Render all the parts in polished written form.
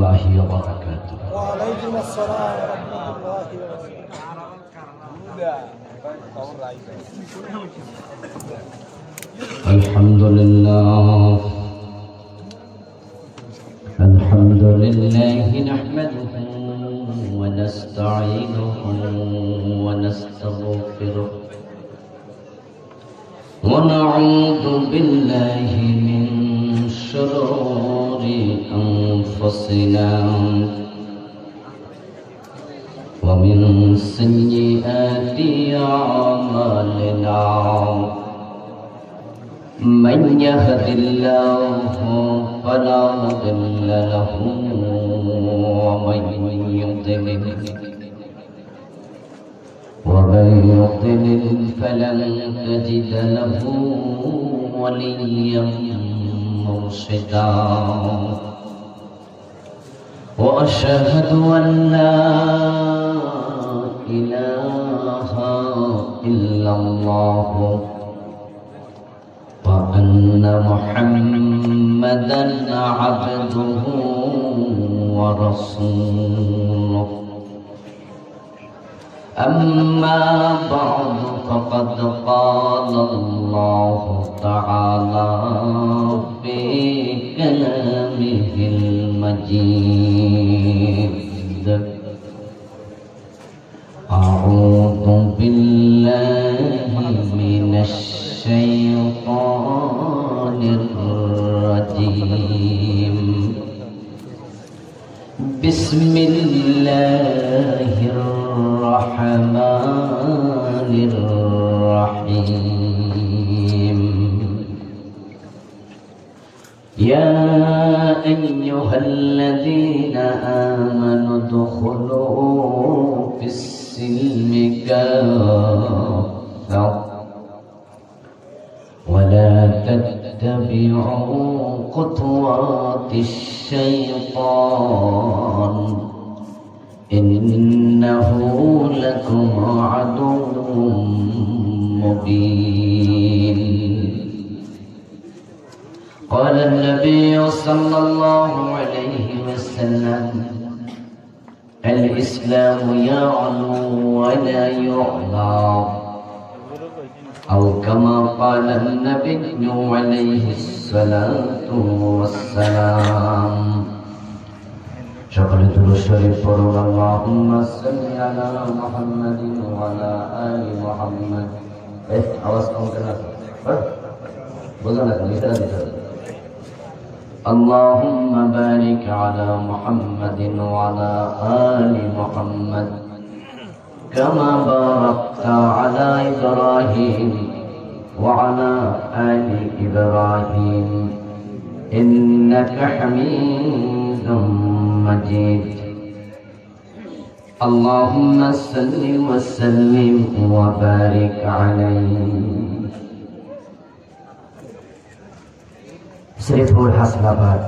الله وبركاته. وعليكم السلام ورحمة الله وبركاته. الحمد لله نحمده ونستعينه ونستغفره ونعوذ بالله من شرور أنفسنا ومن سيئات أعمالنا من يهد الله فلا مضل له ومن يضلل فلن تجد له وليا مرشدا وأشهد أن لا إله إلا الله وأن محمدًا عبده ورسوله. أما بعد فقد قال الله تعالى في كلامه المجيد: أعوذ بالله من الشيطان الرجيم. بسم الله الرحمن الرحيم. يا أيها الذين آمنوا ادخلوا في السلم كافة ولا تتبعوا خطوات الشيطان إنه لكم عدو مبين. قال النبي صلى الله عليه وسلم: الإسلام يعلو ولا يعلى، أو كما قال النبي عليه الصلاة والسلام. সকলে দুরূদ শরীফ পড়ুন। আল্লাহুম্মা সাল্লি আলা মুহাম্মাদিন ওয়া আলা আলি মুহাম্মাদ। আওয়াজ কম করে রাখো, বোঝা না কেন এটা দিতে হবে। আল্লাহুম্মা বারিক আলা মুহাম্মাদিন ওয়া আলা আলি মুহাম্মাদ كما باركت على إبراهيم وعلى آل إبراهيم إنك حميد مجيد. اللهم صل وسلم وبارك عليه. শ্রীপুর হাসনাবাদ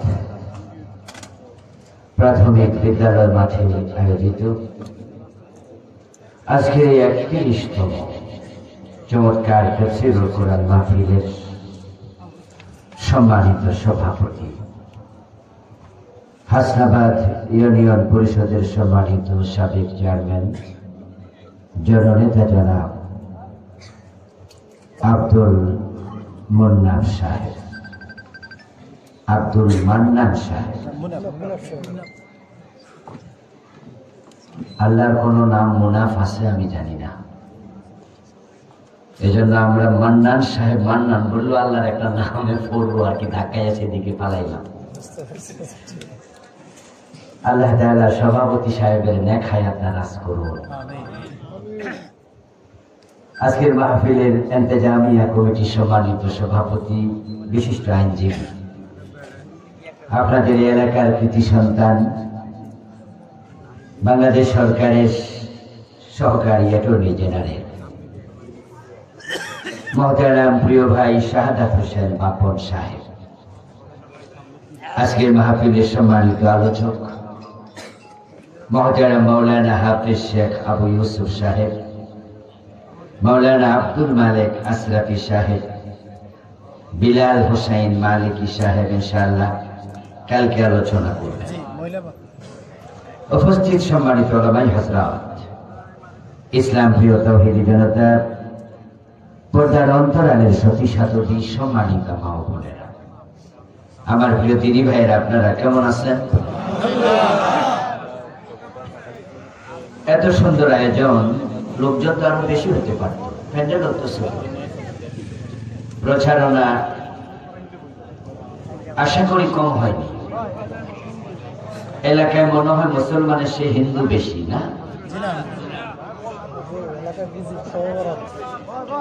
প্রাথমিক বিদ্যালয় মাঠে আয়োজিত আজকে ৩১তম চমৎকার তাফসীরুল কোরআন মাহফিলের সম্মানিত সভাপতি, হাসনাবাদ ইউনিয়ন পরিষদের সম্মানিত সাবেক চেয়ারম্যান জননেতা জনাব আব্দুল মান্নান সাহেব, আল্লাহর কোন নাম মুনাফ আছে আমি জানি না, এই জন্য আমরা মান্নান সাহেব মান্নান বললো আল্লাহর একটা নামে পড়বো আর কি, ধাক্কায় সেদিকে পালাইলাম। আল্লাহ তাআলা সভাপতি সাহেবের নেক হায়াত দারাজ করুন। আজকের মাহফিলের ইন্তেজামিয়া কমিটির সম্মানিত সভাপতি, বিশিষ্ট আইনজীবী, আপনাদের এলাকার কৃতি সন্তান, বাংলাদেশ সরকারের সহকারী অ্যাটর্নি জেনারেল মহতারাম প্রিয় ভাই শাহাদাত হোসেন বাপন সাহেব, আজকের মাহফিলের সম্মানিত আলোচক মহতারাম মাওলানা হাফেজ শেখ আবু ইউসুফ সাহেব, মাওলানা আব্দুল মালিক আশরাফি সাহেব, বিলাল হোসেন মালিকি সাহেব ইনশাআল্লাহ কালকে আলোচনা করবেন। উপস্থিত সম্মানিত ওলামায়ে হযরত, ইসলাম প্রিয় তাওহীদি জনতা, পর্দার অন্তরালের সতী সাধবী, সম্মানিত মা ও বোনেরা, আমার প্রিয় দিদি ভাইয়েরা, আপনারা কেমন আছেন? এত সুন্দর আয়োজন, লোকজন তো আরো বেশি হতে পারত, প্যান্ডেল তো ছোট। প্রচারণা আশা করি কম হয়নি। এলাকায় মনে হয় মুসলমানের সে হিন্দু বেশি, না?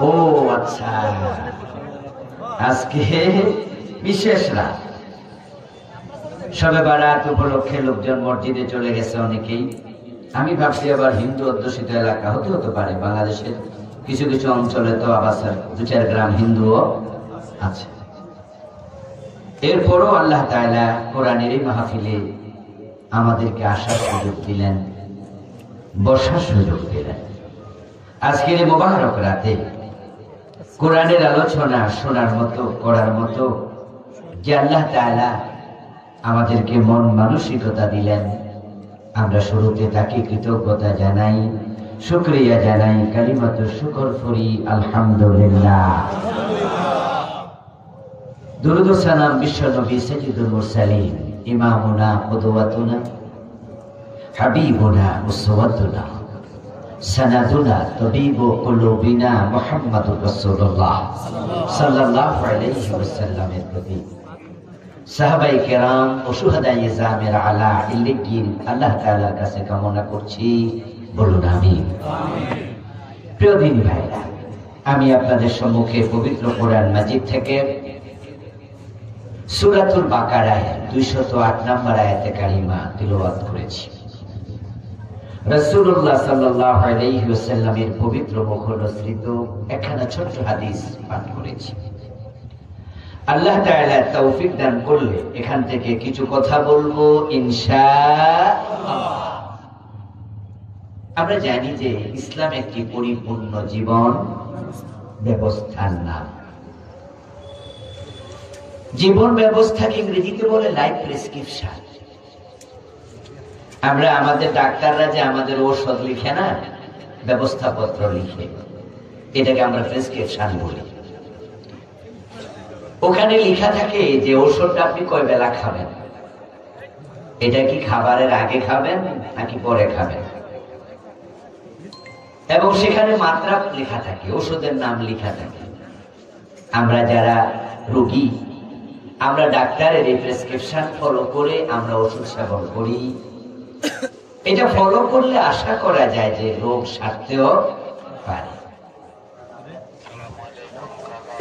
ও আচ্ছা, আজকে বিশেষ রাত, শবে বারাত উপলক্ষে লোকজন মসজিদে চলে গেছে অনেকেই। আমি ভাবছি আবার হিন্দু অধ্যুষিত এলাকা হতে পারে। বাংলাদেশের কিছু কিছু অঞ্চলে তো আবার 2-4 গ্রাম হিন্দুও আছে। এরপরও আল্লাহ তাআলা কোরআনের এই মাহফিলে আমাদেরকে আসার সুযোগ দিলেন, বসার সুযোগ দিলেন। আজকের এই মোবারক রাতে কোরআনের আলোচনা শোনার মতো, করার মতো যে আল্লাহ তাআলা আমাদেরকে মন মানসিকতা দিলেন, আমরা শুরুতে তাকে কৃতজ্ঞতা জানাই, শুকরিয়া জানাই, কালিমাতু শুকর করি, আলহামদুলিল্লাহ। দুরূদ ও সালাম বিশ্ব নবী সাইয়্যিদুল মুরসালিন, ইমামুনা, কুদওয়াতুনা, হাবিবুনা, উসওয়াতুনা, সানাদুনা, তাবিবু কুলুবিনা, মুহাম্মাদুর রাসূলুল্লাহ সাল্লাল্লাহু আলাইহি ওয়াসাল্লামের প্রতি, সাহাবায়ে কেরাম ও শুহাদায়ে জামের আলা ইল্লিয়িন আল্লাহ তাআলার কাছে কামনা করছি, বলুন আমিন। প্রিয় দিনী ভাইরা, আমি আপনাদের সম্মুখে পবিত্র কোরআন মাজিদ থেকে সূরাতুল বাকারার 208 নম্বর আয়াতে কারিমা তিলাওয়াত করেছি। রাসূলুল্লাহ সাল্লাল্লাহু আলাইহি ওয়াসাল্লামের পবিত্র মুখনিসৃত একখানা ছোট্ট হাদিস পাঠ করেছি। আল্লাহ তাআলা তৌফিক দান করলে এখান থেকে কিছু কথা বলবো ইনশাআল্লাহ। আমরা জানি যে ইসলাম একটি পরিপূর্ণ জীবন ব্যবস্থার নাম। জীবন ব্যবস্থাকে ইংরেজিতে বলে লাইফ প্রেসক্রিপশন। আমরা আমাদের ডাক্তাররা যে আমাদের ঔষধ লিখে না, ব্যবস্থাপত্র লিখে, এটাকে আমরা প্রেসক্রিপশন বলি। ওখানে লেখা থাকে যে ঔষধটা আপনি কয় বেলা খাবেন, এটা কি খাবারের আগে খাবেন নাকি পরে খাবেন, এবং সেখানে মাত্রা লেখা থাকে, ওষুধের নাম লেখা থাকে। আমরা যারা রোগী, আমরা ডাক্তারের এই প্রেসক্রিপশন ফলো করে আমরা ওষুধ সেবন করি। এটা ফলো করলে আশা করা যায় যে রোগ সারতেও পারে।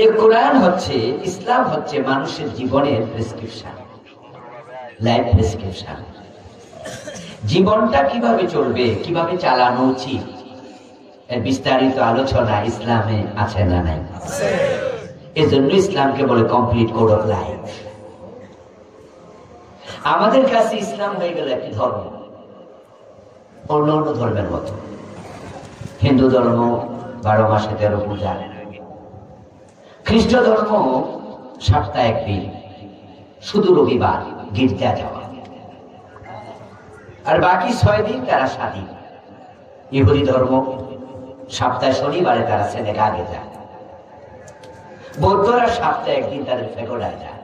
এই কোরআন হচ্ছে, ইসলাম হচ্ছে মানুষের জীবনের প্রেসক্রিপশন, লাইফ প্রেসক্রিপশন। জীবনটা কিভাবে চলবে, কিভাবে চালানো উচিত, এর বিস্তারিত আলোচনা ইসলামে আছে না নাই? এজন্য ইসলামকে বলে কমপ্লিট কোড অফ লাইফ। আমাদের কাছে ইসলাম হয়ে গেল একটি ধর্ম, অন্য অন্য ধর্মের মতো। হিন্দু ধর্ম 12 মাসে 13 পূজা, খ্রিস্ট ধর্ম সপ্তাহে একদিন, শুধু রবিবার গির্জা যাওয়া, আর বাকি 6 দিন তারা স্বাধীন। ইহুদি ধর্ম সপ্তাহে শনিবারে তারা সিনেগাগে যায়। বৌদ্ধরা সপ্তাহে একদিন তাদের ফেগোডায় যায়,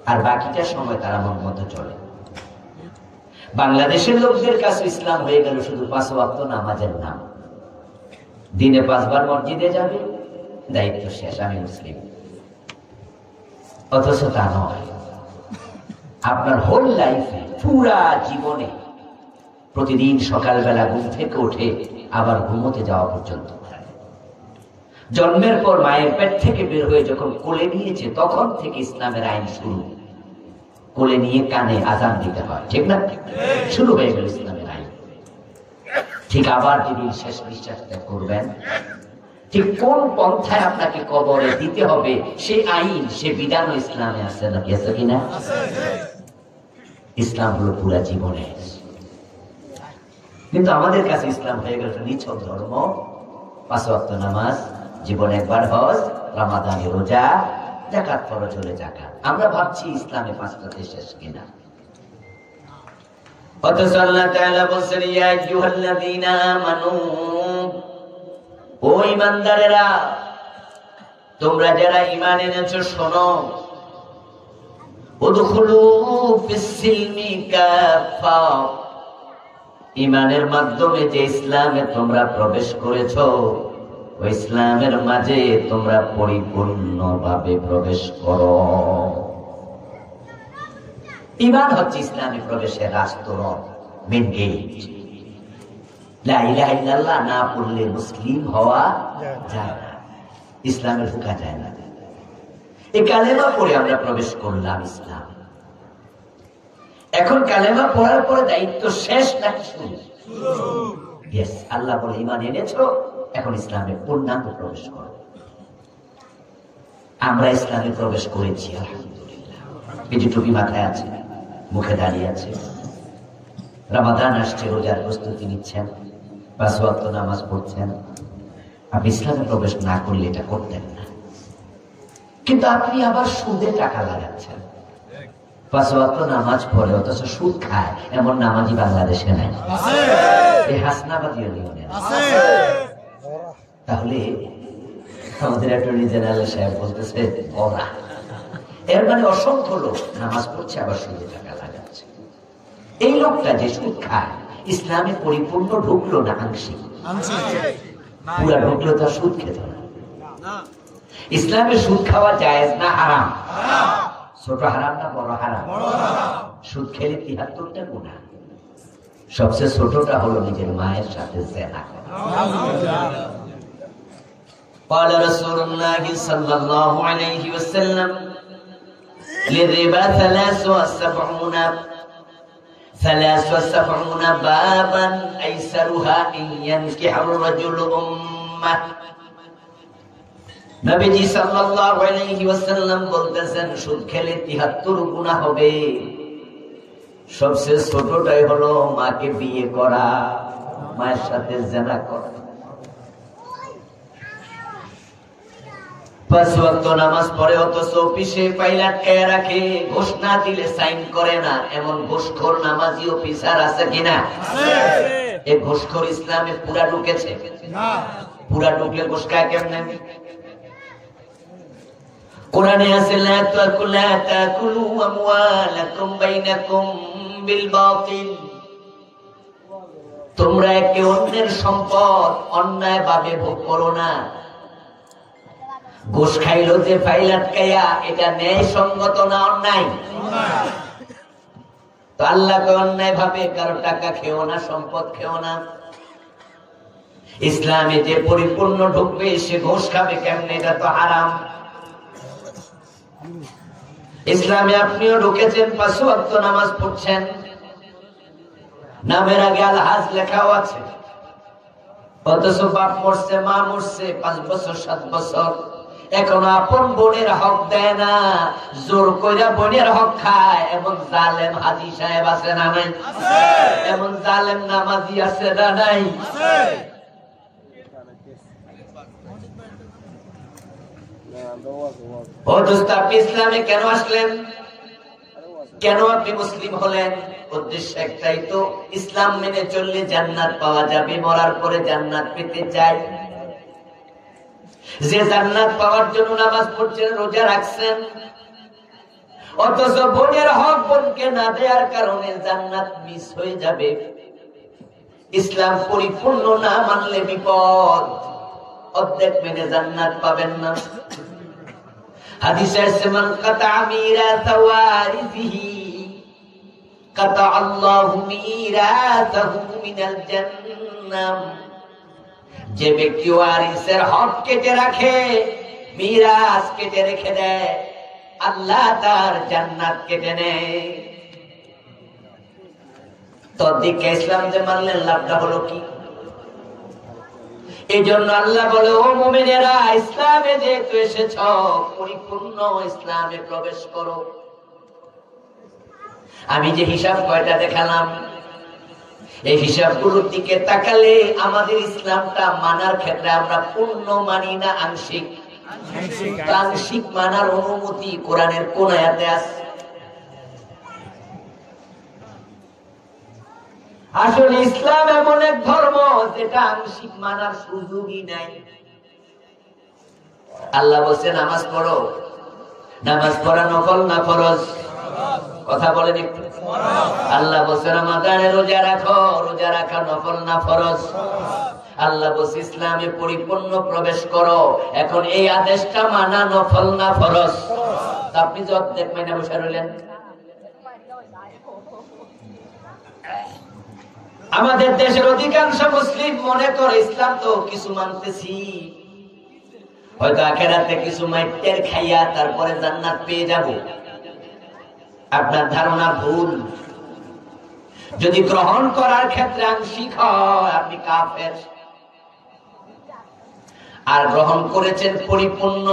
আর বাকিটা সময় তারা মন মতো চলে। বাংলাদেশের লোকদের কাছে ইসলাম হয়ে গেল শুধু 5 ওয়াক্ত নামাজের নাম। দিনে 5 বার মসজিদে যাবে, দায়িত্ব শেষ, আমি মুসলিম। অথচ তা নয়। আপনার হোল লাইফে, পুরা জীবনে, প্রতিদিন সকালবেলা ঘুম থেকে উঠে আবার ঘুমোতে যাওয়া পর্যন্ত, জন্মের পর মায়ের পেট থেকে বের হয়ে যখন কোলে নিয়েছে তখন থেকে ইসলামের আইন শুরু। কোলে নিয়ে কানে আজান দিতে হয়, ঠিক না? শুরু হয়ে গেল ইসলামের আইন। ঠিক আবার যেদিন শেষ নিঃশ্বাস ত্যাগ করবেন, ঠিক কোন পন্থায় আপনাকে কবরে দিতে হবে সেই আইন, সে বিধান ইসলামে আছে নাকি, আছে কিনা? ইসলাম হলো পুরা জীবনে। কিন্তু আমাদের কাছে ইসলাম হয়ে গেল নিছক ধর্ম, 5 ওয়াক্ত নামাজ, জীবনে একবার হজ, রমাদানে রোজা, যাকাত ফরজ হলে যাকাত। আমরা ভাবছি ইসলামে 5টাতে শেষ কিনা। অথচ আল্লাহ তাআলা বলেন ইয়া আইয়ুহাল্লাযীনা আমানু, ও ঈমানদারেরা, তোমরা যারা ঈমান এনেছো শোনো, উদখুলু ফিস-সিলমি কাফা, ঈমানের মাধ্যমে যে ইসলামে তোমরা প্রবেশ করেছো ওই ইসলামের মাঝে তোমরা পরিপূর্ণভাবে প্রবেশ করো। ঈমান হচ্ছে ইসলামে প্রবেশের রাজতরণ, মেন গেট। লা ইলাহা ইল্লাল্লাহ না পড়লে মুসলিম হওয়া যায় না, ইসলামে ঢোকা যায় না। এই কালেমা পড়ে আমরা প্রবেশ করলাম ইসলাম। এখন কালেমা পড়ার পরে দায়িত্ব শেষ নাকি শুরু? ইয়েস, আল্লাহ বলে ঈমান এনেছো, এখন ইসলামে পূর্ণাঙ্গ প্রবেশ করো। আমরা ইসলামে প্রবেশ করেছি আলহামদুলিল্লাহ। এই যে টুপি মাথায় আছে, মুখে দাঁড়িয়ে আছে, রমাদান আসছে, রোজার প্রস্তুতি নিচ্ছেন, 5 ওয়াক্ত নামাজ পড়ছেন। আপনি ইসলামে প্রবেশ না করলে এটা করতেন না, কিন্তু আপনি আবার সুদে টাকা লাগাচ্ছেন। 5 ওয়াক্ত নামাজ পড়ে অথচ সুদ খায়, এমন নামাজি বাংলাদেশে নাই। এই হাসনাবাদী ইউনিয়নে তাহলে আমাদের অ্যাটর্নি জেনারেল সাহেব বলতেছে ওরা, এর মানে অসংখ্য লোক নামাজ পড়ছে আবার সুদে টাকা লাগাচ্ছে। এই লোকটা যে সুদ খায়, ইসলামে পরিপূর্ণ ঢুকলো না আংশিক? পুরা ঢুকলো তো সুদ খেত না। ইসলামে সুদ খাওয়া জায়েজ না হারাম? ছোট হারাম না বড় হারাম? সুদ খেলে 73টা গুনাহ, সবচেয়ে ছোটটা হলো নিজের মায়ের সাথে জিনা করা। قال رسول الله صلى الله عليه وسلم للربا 73 بابا أيسرها إن ينكح الرجل أمه। নবীজি সাল্লাল্লাহু আলাইহি ওয়াসাল্লাম বলতেছেন সুদ খেলে 73 গুনাহ হবে, সবচেয়ে ছোটটাই হলো মাকে বিয়ে করা, মায়ের সাথে জিনা করা। 5 ওয়াক্ত নামাজ পড়ে অথচ অফিসে ফাইল আটকায় রাখে, ঘুষ না দিলে সাইন করে না, এমন ঘুষখোর নামাজি অফিসার আছে কিনা? এই ঘুষখোর ইসলামে পুরা ঢুকেছে না? পুরা ঢুকলে ঘুষ খায় কেমনে? কোরআনে আছে লা তাকুলু আমওয়ালাকুম বাইনাকুম বিল বাতিল, তোমরা একে অন্যের সম্পদ অন্যায়ভাবে ভোগ করো না। ঘুষ খাইলো যে ফাইল আটকাইয়া, এটা ন্যায় সঙ্গত না অন্যায়? তো আল্লাহকে অন্যায় ভাবে কারো টাকা খেও না, সম্পদ খেও না। ইসলামে যে পরিপূর্ণ ঢুকবে সে ঘুষ খাবে কেমনে? এটা তো হারাম। ইসলামে আপনিও ঢুকেছেন, 5 ওয়াক্ত নামাজ পড়ছেন, নামের আগে আল হাজ লেখাও আছে, অথচ বাপ মরছে, মা মরছে 5 বছর 7 বছর, এখনো আপন বোনের হক দেয় না, জোর কইরা বোনের হক খায়। এমন জালেম হাজী সাহেব আছে না নাই? এমন জালেম নামাজি আছে না নাই? ও দোস্ত, আপনি ইসলামে কেন আসলেন? কেন আপনি মুসলিম হলেন? উদ্দেশ্য একটাই তো, ইসলাম মেনে চললে জান্নাত পাওয়া যাবে, মরার পরে জান্নাত পেতে চাই। যে জান্নাত পাওয়ার জন্য নামাজ পড়ছেন, রোজা রাখছেন, অথচ বোনের হক বোনকে না দেওয়ার কারণে জান্নাত মিস হয়ে যাবে। ইসলাম পরিপূর্ণ না মানলে বিপদ, অর্ধেক মেনে জান্নাত পাবেন না। হাদিসে আছে মান কাতা মিরাতা ওয়ারিসিহি কাতা আল্লাহু মিরাতাহু মিনাল জান্নাহ। যে ব্যক্তি ওয়ারিসের হক কেটে রাখে, মিরাস কেটে রেখে দেয়, আল্লাহ তার জান্নাত কেটে নেয়। তো দিকে ইসলাম যে মানলেন লাভটা হলো কি? এই জন্য আল্লাহ বলে, ও মুমিনেরা, ইসলামে যেহেতু এসেছ, পরিপূর্ণ ইসলামে প্রবেশ করো। আমি যে হিসাব কয়টা দেখালাম, এই হিসাবগুলোর দিকে তাকালে আমাদের ইসলামটা মানার ক্ষেত্রে আমরা পূর্ণ মানি না আংশিক? আংশিক মানার অনুমতি কোরআনের কোন আয়াতে আছে? আসলে ইসলাম এমন এক ধর্ম যেটা আংশিক মানার সুযোগই নাই। আল্লাহ বলছে নামাজ পড়ো, নামাজ পড়া নফল না ফরজ? কথা বলেন একটু। আল্লাহ বলছে রমাদানে রোজা রাখো, রোজা রাখা নফল না ফরজ? আল্লাহ বলছে ইসলামে পরিপূর্ণ প্রবেশ করো, এখন এই আদেশটা মানা নফল না ফরজ? আপনি যত দেখ মাইনা বসে রইলেন। আমাদের দেশের অধিকাংশ মুসলিম মনে করে ইসলাম তো কিছু মানতেছি, হয়তো আখেরাতে কিছু মাইটের খাইয়া তারপরে জান্নাত পেয়ে যাব। আপনার ধারণা ভুল। যদি গ্রহণ করার ক্ষেত্রে আংশিক হয় আপনি কাফের, আর গ্রহণ করেছেন পরিপূর্ণ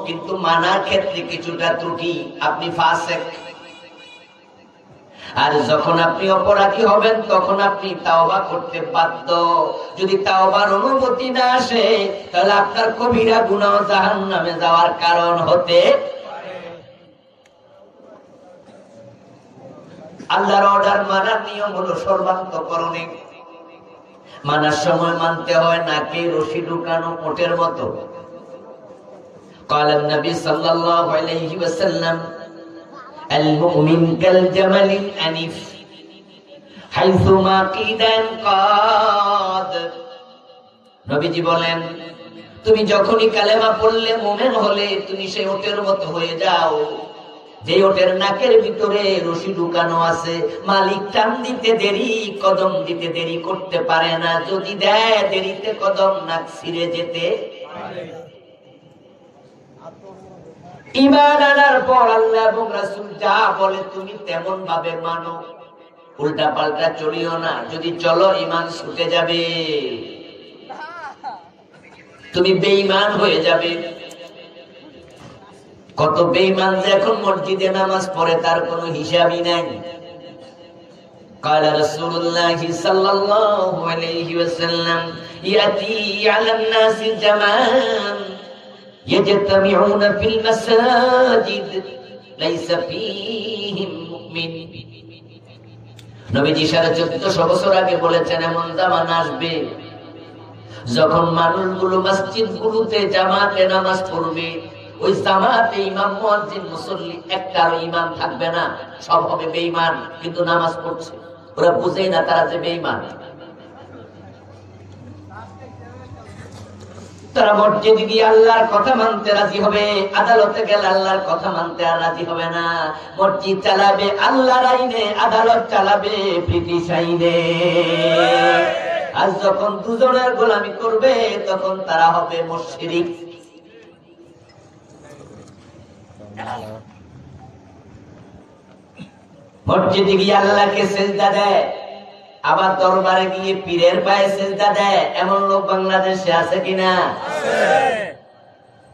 কিন্তু মানার ক্ষেত্রে কিছুটা ত্রুটি, আপনি ফাসেক। আর যখন আপনি অপরাধী হবেন তখন আপনি তাওবা করতে বাধ্য। যদি তাওবার অনুমতি না আসে তাহলে আপনার কবিরা গুনাহ জাহান্নামে যাওয়ার কারণ হতে পারে। আল্লাহর অর্ডার মানার নিয়ম হলো সর্বান্তকরণে। মানার সময় মানতে হয় নাকে রশি ঢুকানো মোটের মতো। قال النبي صلى الله عليه وسلم المؤمن كالجمل الأنف حيثما قيد ينقاد। নবীজি বলেন তুমি যখনই কালেমা পড়লে মুমিন হলে তুমি সেই ওটের মতো হয়ে যাও, যে ওটের নাকের ভিতরে রশি ঢুকানো আছে, মালিক টান দিতে দেরি কদম দিতে দেরি করতে পারে না, যদি দেয় দেরিতে কদম নাক ছিঁড়ে যেতে পারে। ঈমান আনার পর আল্লাহ এবং রাসূল যা বলে তুমি তেমন ভাবে মানো, উল্টা পাল্টা চলিও না। যদি চলো ঈমান ছুটে যাবে, তুমি বেঈমান হয়ে যাবে। কত বেঈমান যে এখন মসজিদে নামাজ পড়ে তার কোনো হিসাবই নাই। قال رسول الله صلى الله عليه وسلم يأتي على الناس زمان يجتمعون في المساجد ليس فيهم مؤمن। নবীজি 1450 বছর আগে বলেছেন এমন জামান আসবে যখন মানুষগুলো মসজিদগুলোতে জামাতে নামাজ পড়বে, ওই জামাতে ইমাম মুয়াজ্জিন মুসল্লি একটারও ইমাম থাকবে না, সব হবে বেঈমান কিন্তু নামাজ পড়ছে। ওরা বুঝে না তারা যে বেঈমান। তারা মসজিদে গিয়ে আল্লাহর কথা মানতে রাজি হবে, আদালতে গেলে আল্লাহর কথা মানতে আর রাজি হবে না। মসজিদ চালাবে আল্লাহর আইনে, আদালত চালাবে ব্রিটিশ আইনে। আজ যখন দুজনের গোলামি করবে তখন তারা হবে মুশরিক। মসজিদে গিয়ে আল্লাহকে সেজদা দেয়, আবার দরবারে গিয়ে পীরের পায়ে সেজদা দেয়, এমন লোক বাংলাদেশে আছে কিনা?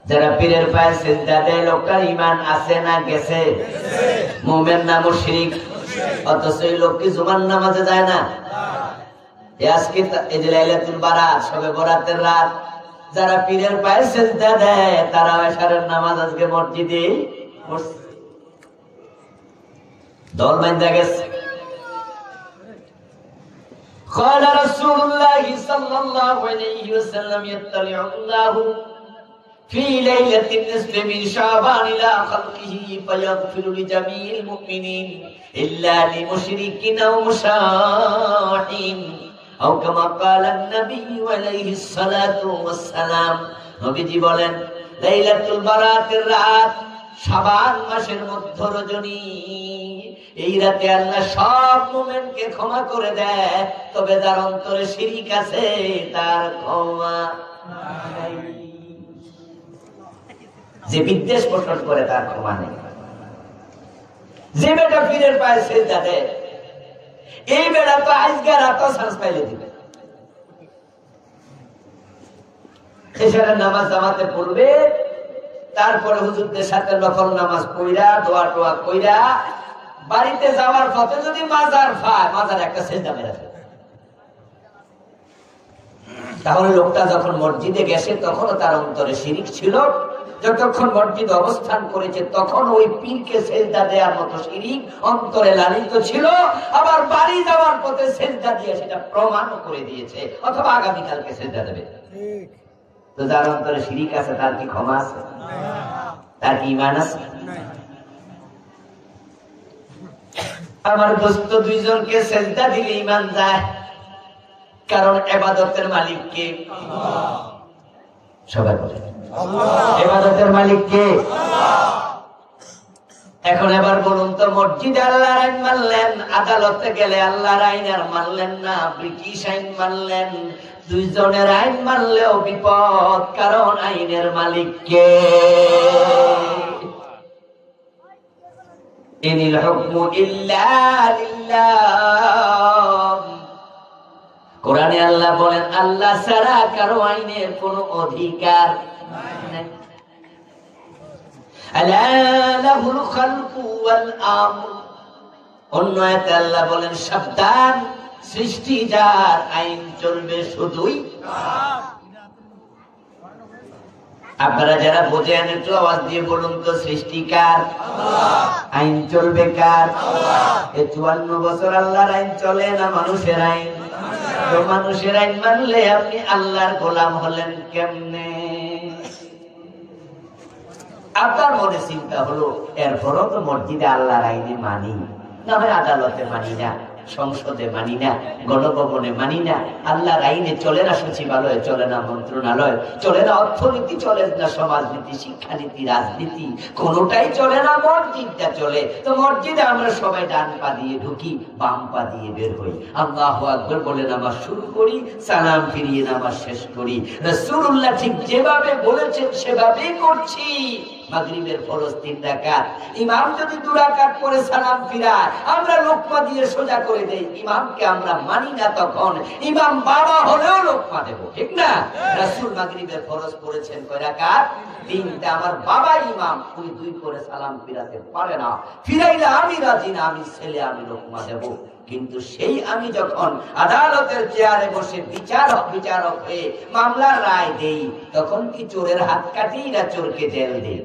যারা পীরের পায়ে সেজদা দেয় লোকটার ঈমান আছে না গেছে? মুমিন না মুশরিক? অথচ এই লোক কি জুমার নামাজে যায় না? আজকে এই যে লাইলাতুল বারাত, শবে বরাতের রাত, যারা পীরের পায়ে সেজদা দেয় তারা এশারের নামাজ আজকে মসজিদে পড়ছে, দল বাঁধা গেছে। قال رسول الله صلى الله عليه وسلم يطلع الله في ليلة النصف من شعبان إلى خلقه فيغفر لجميع المؤمنين إلا لمشرك أو مشاحن أو كما قال النبي عليه الصلاة والسلام। নবীজি বলেন লাইলাতুল বারাতের রাত, শাবান মাসের মধ্য রজনী, এই রাতে আল্লাহ সব মুমিনকে ক্ষমা করে দেয়, তবে যার অন্তরে শিরিক আছে তার ক্ষমা নাই। যে বিদ্বেষ পোষণ করে তার ক্ষমা নেই। যে বেটা পীরের পায়ে সেজদা দেয় এই বেটা তো আজকে রাত সাজ পাইলে দিবে। এশারের নামাজ জামাতে পড়বে, তারপরে হুজুরদের সাথে নফল নামাজ পড়া দোয়া টোয়া কইরা বাড়িতে যাওয়ার পথে যদি মাজার পায়, মাজার একটা সেজদা মেরে ফেলে। তাহলে লোকটা যখন মসজিদে গেছে তখনও তার অন্তরে শিরিক ছিল, যতক্ষণ মসজিদে অবস্থান করেছে তখন ওই পীরকে সেজদা দেওয়ার মতো শিরিক অন্তরে লালিত ছিল। আবার বাড়ি যাওয়ার পথে সেজদা দিয়ে সেটা প্রমাণ করে দিয়েছে, অথবা আগামীকালকে সেজদা দেবে। ঠিক। তো যার অন্তরে শিরিক আছে তার কি ক্ষমা আছে? তার কি ঈমান আছে? আমার দোস্ত, দুইজনকে সেজদা দিলে ঈমান যায়, কারণ ইবাদতের মালিক কে? সবাই বলে ইবাদতের মালিক কে? এখন এবার বলুন তো, মসজিদে আল্লাহর আইন মানলেন, আদালতে গেলে আল্লাহর আইন আর মানলেন না, ব্রিটিশ আইন মানলেন, দুইজনের আইন মানলেও বিপদ, কারণ আইনের মালিক কে? ইনিল হুকমু ইল্লা লিল্লাহ। কোরআনে আল্লাহ বলেন, আল্লাহ ছাড়া কারো আইনের কোনো অধিকার নাই। আলা লাহুল খালকু ওয়াল আমর। অন্য আয়াতে আল্লাহ বলেন, সাবধান, সৃষ্টি যার, আইন চলবে শুধুই। আপনারা যারা বোঝেন একটু আওয়াজ দিয়ে বলুন তো, সৃষ্টি কার? আইন চলবে কার? এই 54 বছর আল্লাহর আইন চলে না মানুষের আইন? তো মানুষের আইন মানলে আপনি আল্লাহর গোলাম হলেন কেমনে? আপনার মনে চিন্তা হলো, এরপরও তো মসজিদে আল্লাহর আইনে মানি না, হয় আদালতে মানি না, সংসদে মানি না, গণভবনে মানি না, আল্লাহর আইনে চলে না, সচিবালয়ে চলে না, মন্ত্রণালয় চলে না, অর্থনীতি চলে না, সমাজনীতি, শিক্ষানীতি, রাজনীতি কোনোটাই চলে না, মসজিদটা চলে। তো মসজিদে আমরা সবাই ডান পা দিয়ে ঢুকি, বাম পা দিয়ে বের হই, আল্লাহু আকবার বলে নামাজ শুরু করি, সালাম ফিরিয়ে নামাজ শেষ করি। রাসূলুল্লাহ ঠিক যেভাবে বলেছেন সেভাবেই করছি। মাগরিবের ফরজ 3 রাকাত, ইমাম যদি 2 রাকাত পরে সালাম ফিরায়, আমরা লোকমা দিয়ে সোজা করে দেই, ইমামকে আমরা মানি না, তখন ইমাম বাবা হলেও লোকমা দেব, ঠিক না? রাসূল মাগরিবের ফরজ পড়েছেন কয় রাকাত? 3টা। আমার বাবা ইমাম, উনি 2 করে সালাম ফিরাতে পারে না, ফিরাইলে আমি রাজি না, আমি ছেলে, আমি লোকমা দেব। কিন্তু সেই আমি যখন আদালতের চেয়ারে বসে বিচারক হয়ে মামলার রায় দেই, তখন কি চোরের হাত কাটি না চোরকে জেল দেই?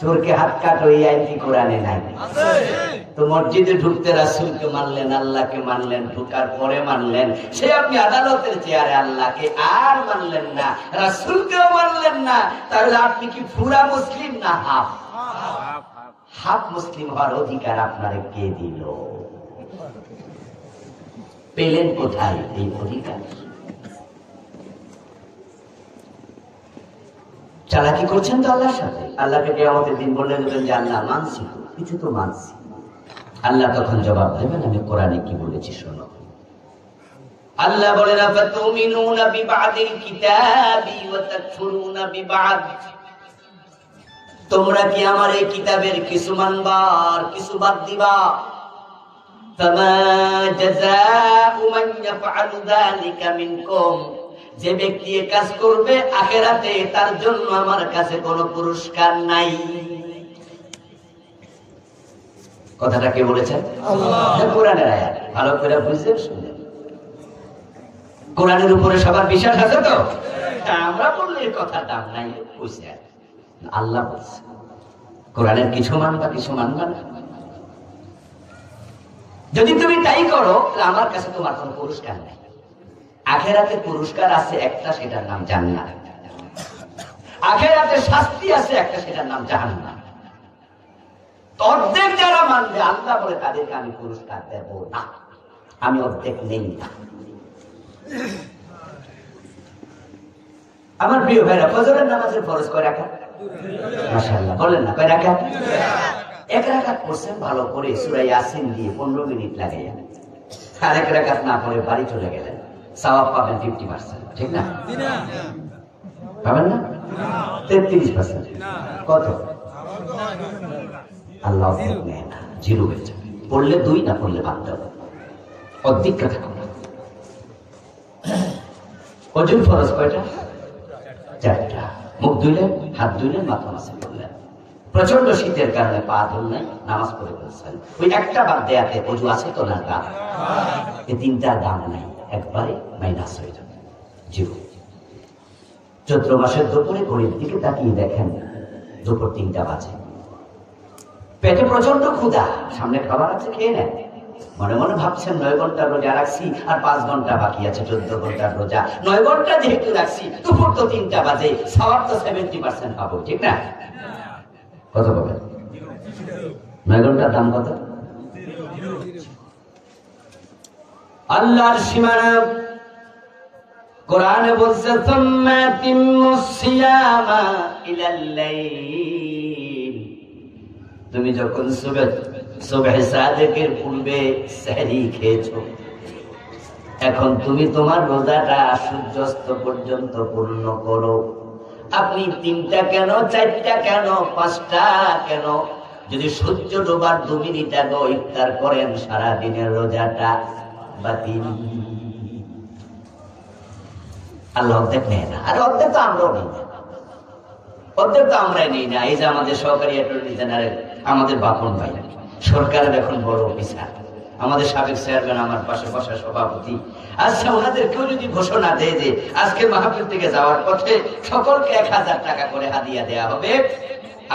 চোরকে হাত কাটো, এই আইন কি কোরআনে নাই? তো মসজিদে ঢুকতে রাসূলকে মানলেন, আল্লাহকে মানলেন, ঢুকার পরে মানলেন, সে আপনি আদালতের চেয়ারে আল্লাহকে আর মানলেন না, রাসূলকেও মানলেন না, তাহলে আপনি কি পুরা মুসলিম না হাফ? হাফ মুসলিম হওয়ার অধিকার আপনারে কে দিল? পেলেন কোথায় এই অধিকার? চালাকি করছেন তো আল্লাহর সাথে। আল্লাহকে কিয়ামতের দিন বললেন যে আল্লাহ মানছি, কিছু তো মানছি। আল্লাহ তখন জবাব দেবেন, আমি কোরআনে কি বলেছি শোনো। আল্লাহ বলেন, আফাতুমিনুনা বিবাদিল কিতাবি ওয়া তাকফুরুনা বিবাদ। তোমরা কি আমার এই কিতাবের কিছু মানবা আর কিছু বাদ দিবা? ফামা জাযাউ মান ইয়াফআলু যালিকা মিনকুম। যে ব্যক্তি এই কাজ করবে আখিরাতে তার জন্য আমার কাছে কোনো পুরস্কার নাই। কথাটা কে বলেছেন? আল্লাহ। কোরআনের আয়াত, ভালো করে বুঝছেন, শুনেন। কোরআনের উপরে সবার বিশ্বাস আছে তো? আমরা বললে কথার দাম নাই, বুঝছে আল্লাহ বলছে। কোরআনের কিছু মানবা, কিছু মানবা না। যদি তুমি তাই করো, আমার কাছে তোমার কোনো পুরস্কার নাই। আখিরাতে পুরস্কার আছে একটা, সেটার নাম জান্নাত। আখিরাতে শাস্তি আছে একটা, সেটার নাম জাহান্নাম। অর্ধেক যারা মানবে, আল্লাহ বলে তাদেরকে আমি পুরস্কার দেব না, আমি অর্ধেক নেই না। আমার প্রিয় ভাইরা, ফজরের নামাজের ফরজ কয় রাকাত? মাশাআল্লাহ, বলেন না কয় রাকাত? 1 রাকাত পড়ছেন ভালো করে সূরা ইয়াসিন দিয়ে 15 মিনিট লাগাইয়া, আর 1 রাকাত না পড়ে বাড়ি চলে গেলেন, সওয়াব পাবেন 50%, ঠিক না? পাবেন না? 33%। কত? আল্লাহ নেয় না, 0 হয়ে যাবে। পড়লে 2, না পড়লে বাদ দেব, অধিক কথা। ওজুর ফরজ কয়টা? 4টা। মুখ ধুইলেন, হাত ধুইলেন, মাথা মাসে করলেন। প্রচন্ড শীতের কারণে পা ধুললেন, নামাজ পড়ে ফেলছেন, ওই একটা বাদ দেয়াতে ওযু আছে তো না? এই 3টার দাম নাই, একবারে মাইনাস হয়ে যাবে, 0। চৈত্র মাসের দুপুরে ঘড়ির দিকে তাকিয়ে দেখেন, দুপুর 3টা বাজে। পেটে প্রচন্ড ক্ষুধা, সামনে খাবার আছে, খেয়ে নেন। মনে মনে ভাবছেন 9 ঘন্টা রোজা রাখছি আর 5 ঘন্টা বাকি আছে, 14 ঘন্টার রোজা। 9 ঘন্টা যেহেতু রাখছি, দুপুর তো 3টা বাজে, সওয়াব তো 70% পাবো, ঠিক না? কত পাবেন? 9 ঘন্টার দাম কত? আল্লাহর সীমানা কোরআনে বলছে সুম্মা তিম্মুস সিয়ামা ইলাল লাইল। তুমি যখন সুবহ সাদেকের পূর্বে সেহরি খেয়েছো, এখন তুমি তোমার রোজাটা সূর্যাস্ত পর্যন্ত পূর্ণ করো। আপনি 3টা কেন, 4টা কেন, 5টা কেন, যদি সূর্য ডোবার 2 মিনিট আগে ইফতার করেন, সারা দিনের রোজাটা বাতিল। আল্লাহ অর্ধেক নেয় না, আর অর্ধেক তো আমরাও নেই না, অর্ধেক তো আমরাই নেই না। এই যে আমাদের সহকারী অ্যাটর্নি জেনারেল, আমাদের বাপন ভাই, সরকারের এখন বড় অফিসার, আমাদের সাবেক চেয়ারম্যান, আমার পাশে বসা সভাপতি, আচ্ছা ওনাদের কেউ যদি ঘোষণা দেয় যে আজকে মাহফিল থেকে যাওয়ার পথে সকলকে 1000 টাকা করে হাদিয়া দেয়া হবে,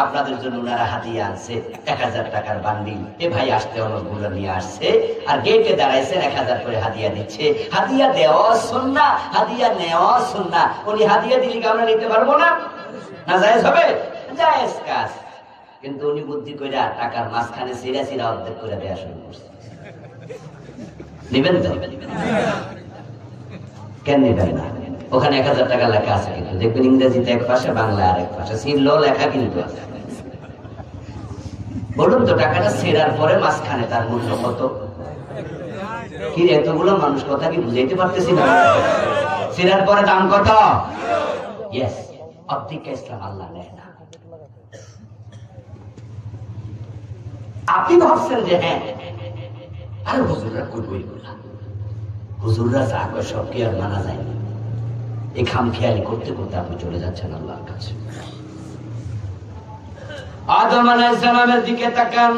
আপনাদের জন্য ওনারা হাদিয়া আনছে 1000 টাকার বান্ডিল। এ ভাই আসতে অনেকগুলো নিয়ে আসছে, আর গেটে দাঁড়াইছেন 1000 করে হাদিয়া দিচ্ছে। হাদিয়া দেওয়া সুন্নাহ, হাদিয়া নেওয়া সুন্নাহ। উনি হাদিয়া দিলে কি আমরা নিতে পারবো না? না জায়েজ হবে? জায়েজ কাজ। কিন্তু উনি বুদ্ধি কইরা টাকার মাঝখানে সিরা সিরা অর্ধেক করে দেয়া শুরু করছে। নিবেন তো? কেন নিবেন না? ওখানে 1000 টাকা লেখা আছে, কিন্তু দেখবেন ইংরেজিতে এক পাশে, বাংলা আরেক পাশে, সিল লেখা কিন্তু আছে। বলুন তো, টাকাটা ছেড়ার পরে মাঝখানে তার মূল্য কত? কি এতগুলো মানুষ কথা কি বুঝাইতে পারতেছি না? ছেড়ার পরে দাম কত? ইয়েস, অর্ধেক ইসলাম আল্লাহ নেয় না। আপনি ভাবছেন যে হ্যাঁ, আরে হুজুররা করবো এগুলা, হুজুররা যা করে সব কি আর মানা যায় না? এই খামখেয়ালি করতে করতে আপনি চলে যাচ্ছেন আল্লাহর কাছে। আদম আলাইহিস সালামের দিকে তাকান,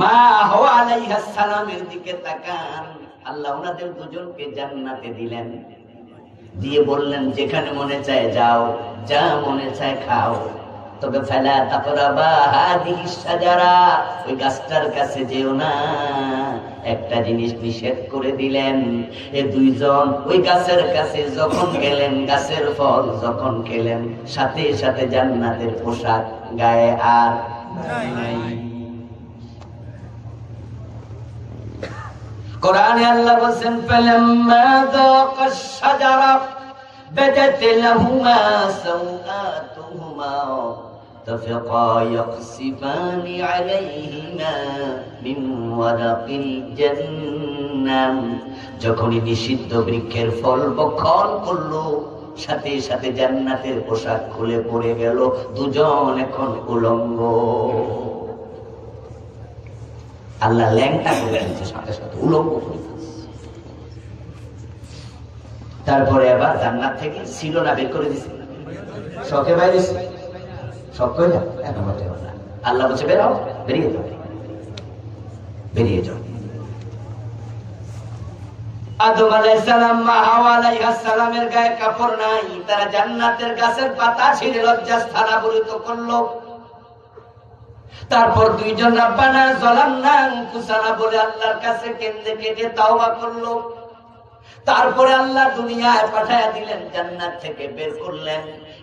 মা হাওয়া আলাইহিস সালামের দিকে তাকান। আল্লাহ ওনাদের দুজনকে জান্নাতে দিলেন, দিয়ে বললেন যেখানে মনে চায় যাও, যা মনে চায় খাও, তবে ফালা তাকরাবা হাদিহিস শাজারা, ওই গাছটার কাছে যেও না। একটা জিনিস নিষেধ করে দিলেন। এই দুইজন ওই গাছের কাছে যখন গেলেন, গাছের ফল যখন খেলেন, সাথে সাথে জান্নাতের পোশাক গায়ে আর নাই। কোরআনে আল্লাহ বলেন ফালাম্মা যাকাশ শাজারা বাদাত লাহুমা সাওআতুহুমা তাফিকা ইয়াকসিফানি আলাইহিমা মিন ওয়ারাকিল জান্নাহ। যখনই নিষিদ্ধ বৃক্ষের ফল ভক্ষণ করলো, সাথে সাথে জান্নাতের পোশাক খুলে পড়ে গেল, দুজন এখন উলঙ্গ। আল্লাহ ল্যাংটা করে দিচ্ছে, সাথে সাথে উলঙ্গ করে দিচ্ছে। তারপরে আবার জান্নাত থেকে ছিল না বের করে দিচ্ছে, শখে বাইরে শখ করে যা, এখন আল্লাহ বলছে বেরাও, বেরিয়ে যাও, বেরিয়ে যাও। আদম আলাইহিস সালাম, মা হাওয়া আলাইহিস সালামের গায়ে কাপড় নাই, তারা জান্নাতের গাছের পাতা ছিঁড়ে লজ্জাস্থান আবৃত করলো। তারপর দুইজন রাব্বানা যালামনা আনফুসানা বলে আল্লাহর কাছে কেঁদে কেটে তাওবা করলো। তারপরে আল্লাহ দুনিয়ায় পাঠায়া দিলেন, জান্নাত থেকে বের করলেন।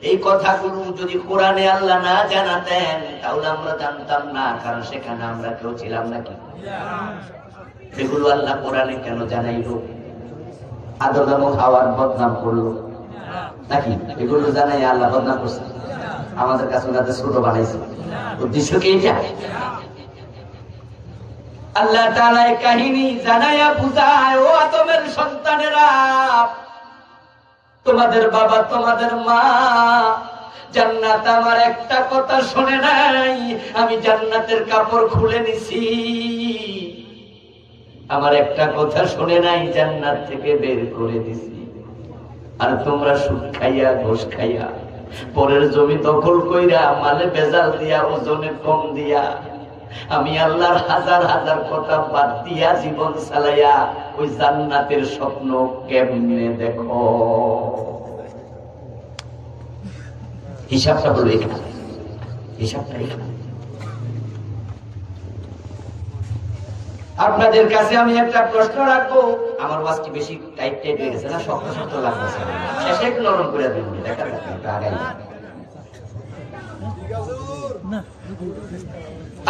এই কথাগুলো যদি কোরআনে আল্লাহ না জানাতেন তাহলে আমরা জানতাম না, কারণ সেখানে আমরা কেউ ছিলাম নাকি? এগুলো আল্লাহ কোরআনে কেন জানাইলো? আদম এবং হাওয়ার বদনাম করলো নাকি? এগুলো জানাই আল্লাহ বদনাম করছে? আমাদের কাছে ওনাদের ছোট বানাইছে। উদ্দেশ্য কি এটা? আল্লাহ তাআলা এই কাহিনী জানায়া বুঝায়, ও আদমের সন্তানেরা, তোমাদের বাবা তোমাদের মা জান্নাত আমার একটা কথা শুনে নাই, আমি জান্নাতের কাপড় খুলে নিছি। আমার একটা কথা শুনে নাই, জান্নাত থেকে বের করে দিছি। আর তোমরা সুদ খাইয়া, ঘুষ খাইয়া, পরের জমি দখল কইরা, মালে বেজাল দিয়া, ওজনে কম দিয়া, আমি আল্লাহর হাজার হাজার কথা বাদ দিয়া জীবন চালাইয়া ওই জান্নাতের স্বপ্ন কেমনে দেখো? হিসাবটা হলো এখানে, হিসাবটা এখানে। আপনাদের কাছে আমি একটা প্রশ্ন রাখবো। আমার ওয়াজ কি বেশি টাইট টাইট হয়ে গেছে না শক্ত শক্ত লাগতেছে? শেষে একটু নরম করে দেবো, দেখা যাক একটু আগাই।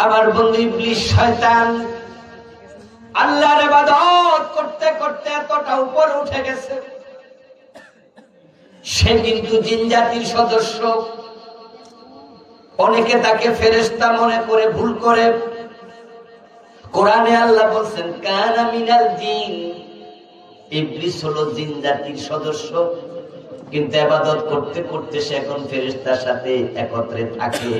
আমার বন্ধু ইবলিস শয়তান আল্লাহর ইবাদত করতে করতে এতটা উপরে উঠে গেছে, সে কিন্তু জিন জাতির সদস্য। অনেকে তাকে ফেরেশতা মনে করে ভুল করে। কোরআনে আল্লাহ বলছেন কানা মিনাল জিন, ইবলিস হলো জিন জাতির সদস্য, কিন্তু ইবাদত করতে করতে সে এখন ফেরেশতার সাথে একত্রে থাকে।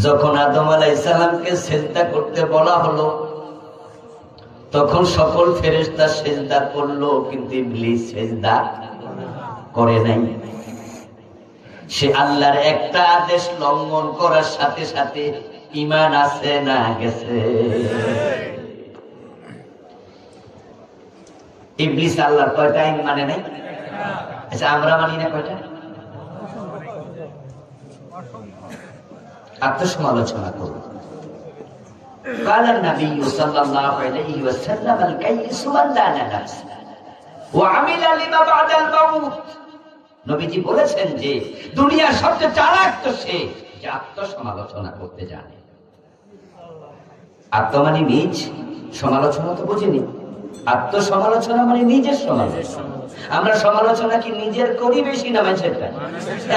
যখন আদম আলাইহিস সালামকে সিজদা করতে বলা হলো, তখন সকল ফেরেশতা সিজদা করলো, কিন্তু ইবলিস সিজদা করে নাই। সে আল্লাহর একটা আদেশ লঙ্ঘন করার সাথে সাথে ঈমান আছে না গেছে? ইবলিস আল্লাহর কয়টা আইন মানে নাই? আচ্ছা আমরা মানি না কয়টা? আত্মসমালোচনা করুন। قال النبي صلى الله عليه وسلم الكيس من دان نفسه وعمل لما بعد الموت। নবীজি বলেছেন যে দুনিয়ার সবচেয়ে চালাক তো সে যে আত্মসমালোচনা করতে জানে। আত্ম মানে নিজ, সমালোচনা তো বুঝিনি। আত্মসমালোচনা মানে নিজের সমালোচনা। আমরা সমালোচনা কি নিজের করি বেশি না মানুষেরটা?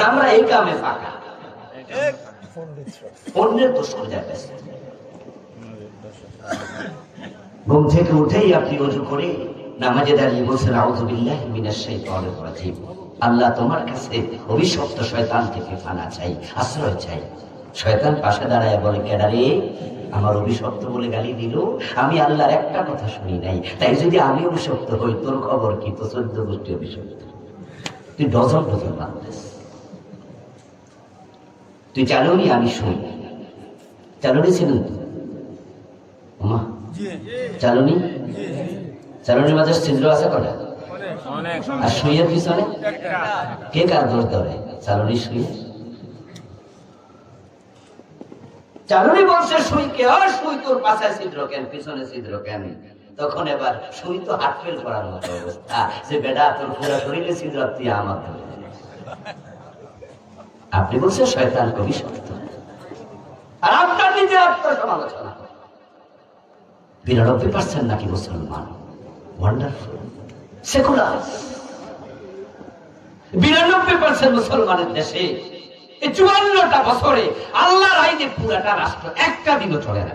আমরা এই কামে ফাঁকা, অন্যের দোষ খোঁজা ব্যস্ত। ঘুম থেকে উঠেই আপনি ওযু করে নামাজে দাঁড়িয়ে বলছেন আউযু বিল্লাহি মিনাশ শাইতানির রাজীম, আল্লাহ তোমার কাছে অভিশপ্ত শয়তান থেকে পানা চাই, আশ্রয় চাই। শয়তান পাশে দাঁড়ায় বলে কেডারে আমার অভিশপ্ত বলে গালি দিল, আমি আল্লাহর একটা কথা শুনি নাই, তাই যদি আমি অভিশপ্ত হই তোর খবর কি? তো 14 গোষ্ঠী অভিশপ্ত, তুই ডজন ডজন মানতেস, তুই চালুনি আমি শুনি। চালুনি ছিলেন তো মা? চালুনি, চালুনির মাঝে ছিদ্র আছে কটা? আর শুয়ের পিছনে কে কার দোষ ধরে? চালুনি শুয়ে। চালুনি বলছে সুই কে? সুই তোর পাশায় ছিদ্র কেন, পিছনে ছিদ্র কেন? তখন এবার সুই তো হাত ফেল করার মতো অবস্থা যে বেটা তোর পুরো শরীরে ছিদ্র, তুই আমার ধরে। আপনি বলছেন শয়তান কবি সত্য, আর আপনার নিজের আত্মসমালোচনা। 92% নাকি মুসলমান ওয়ান্ডারফুল সেকুলার। 92% মুসলমানের দেশে 54টা বছরে আল্লাহর আইনে পুরাটা রাষ্ট্র একটা দিনও চলে না,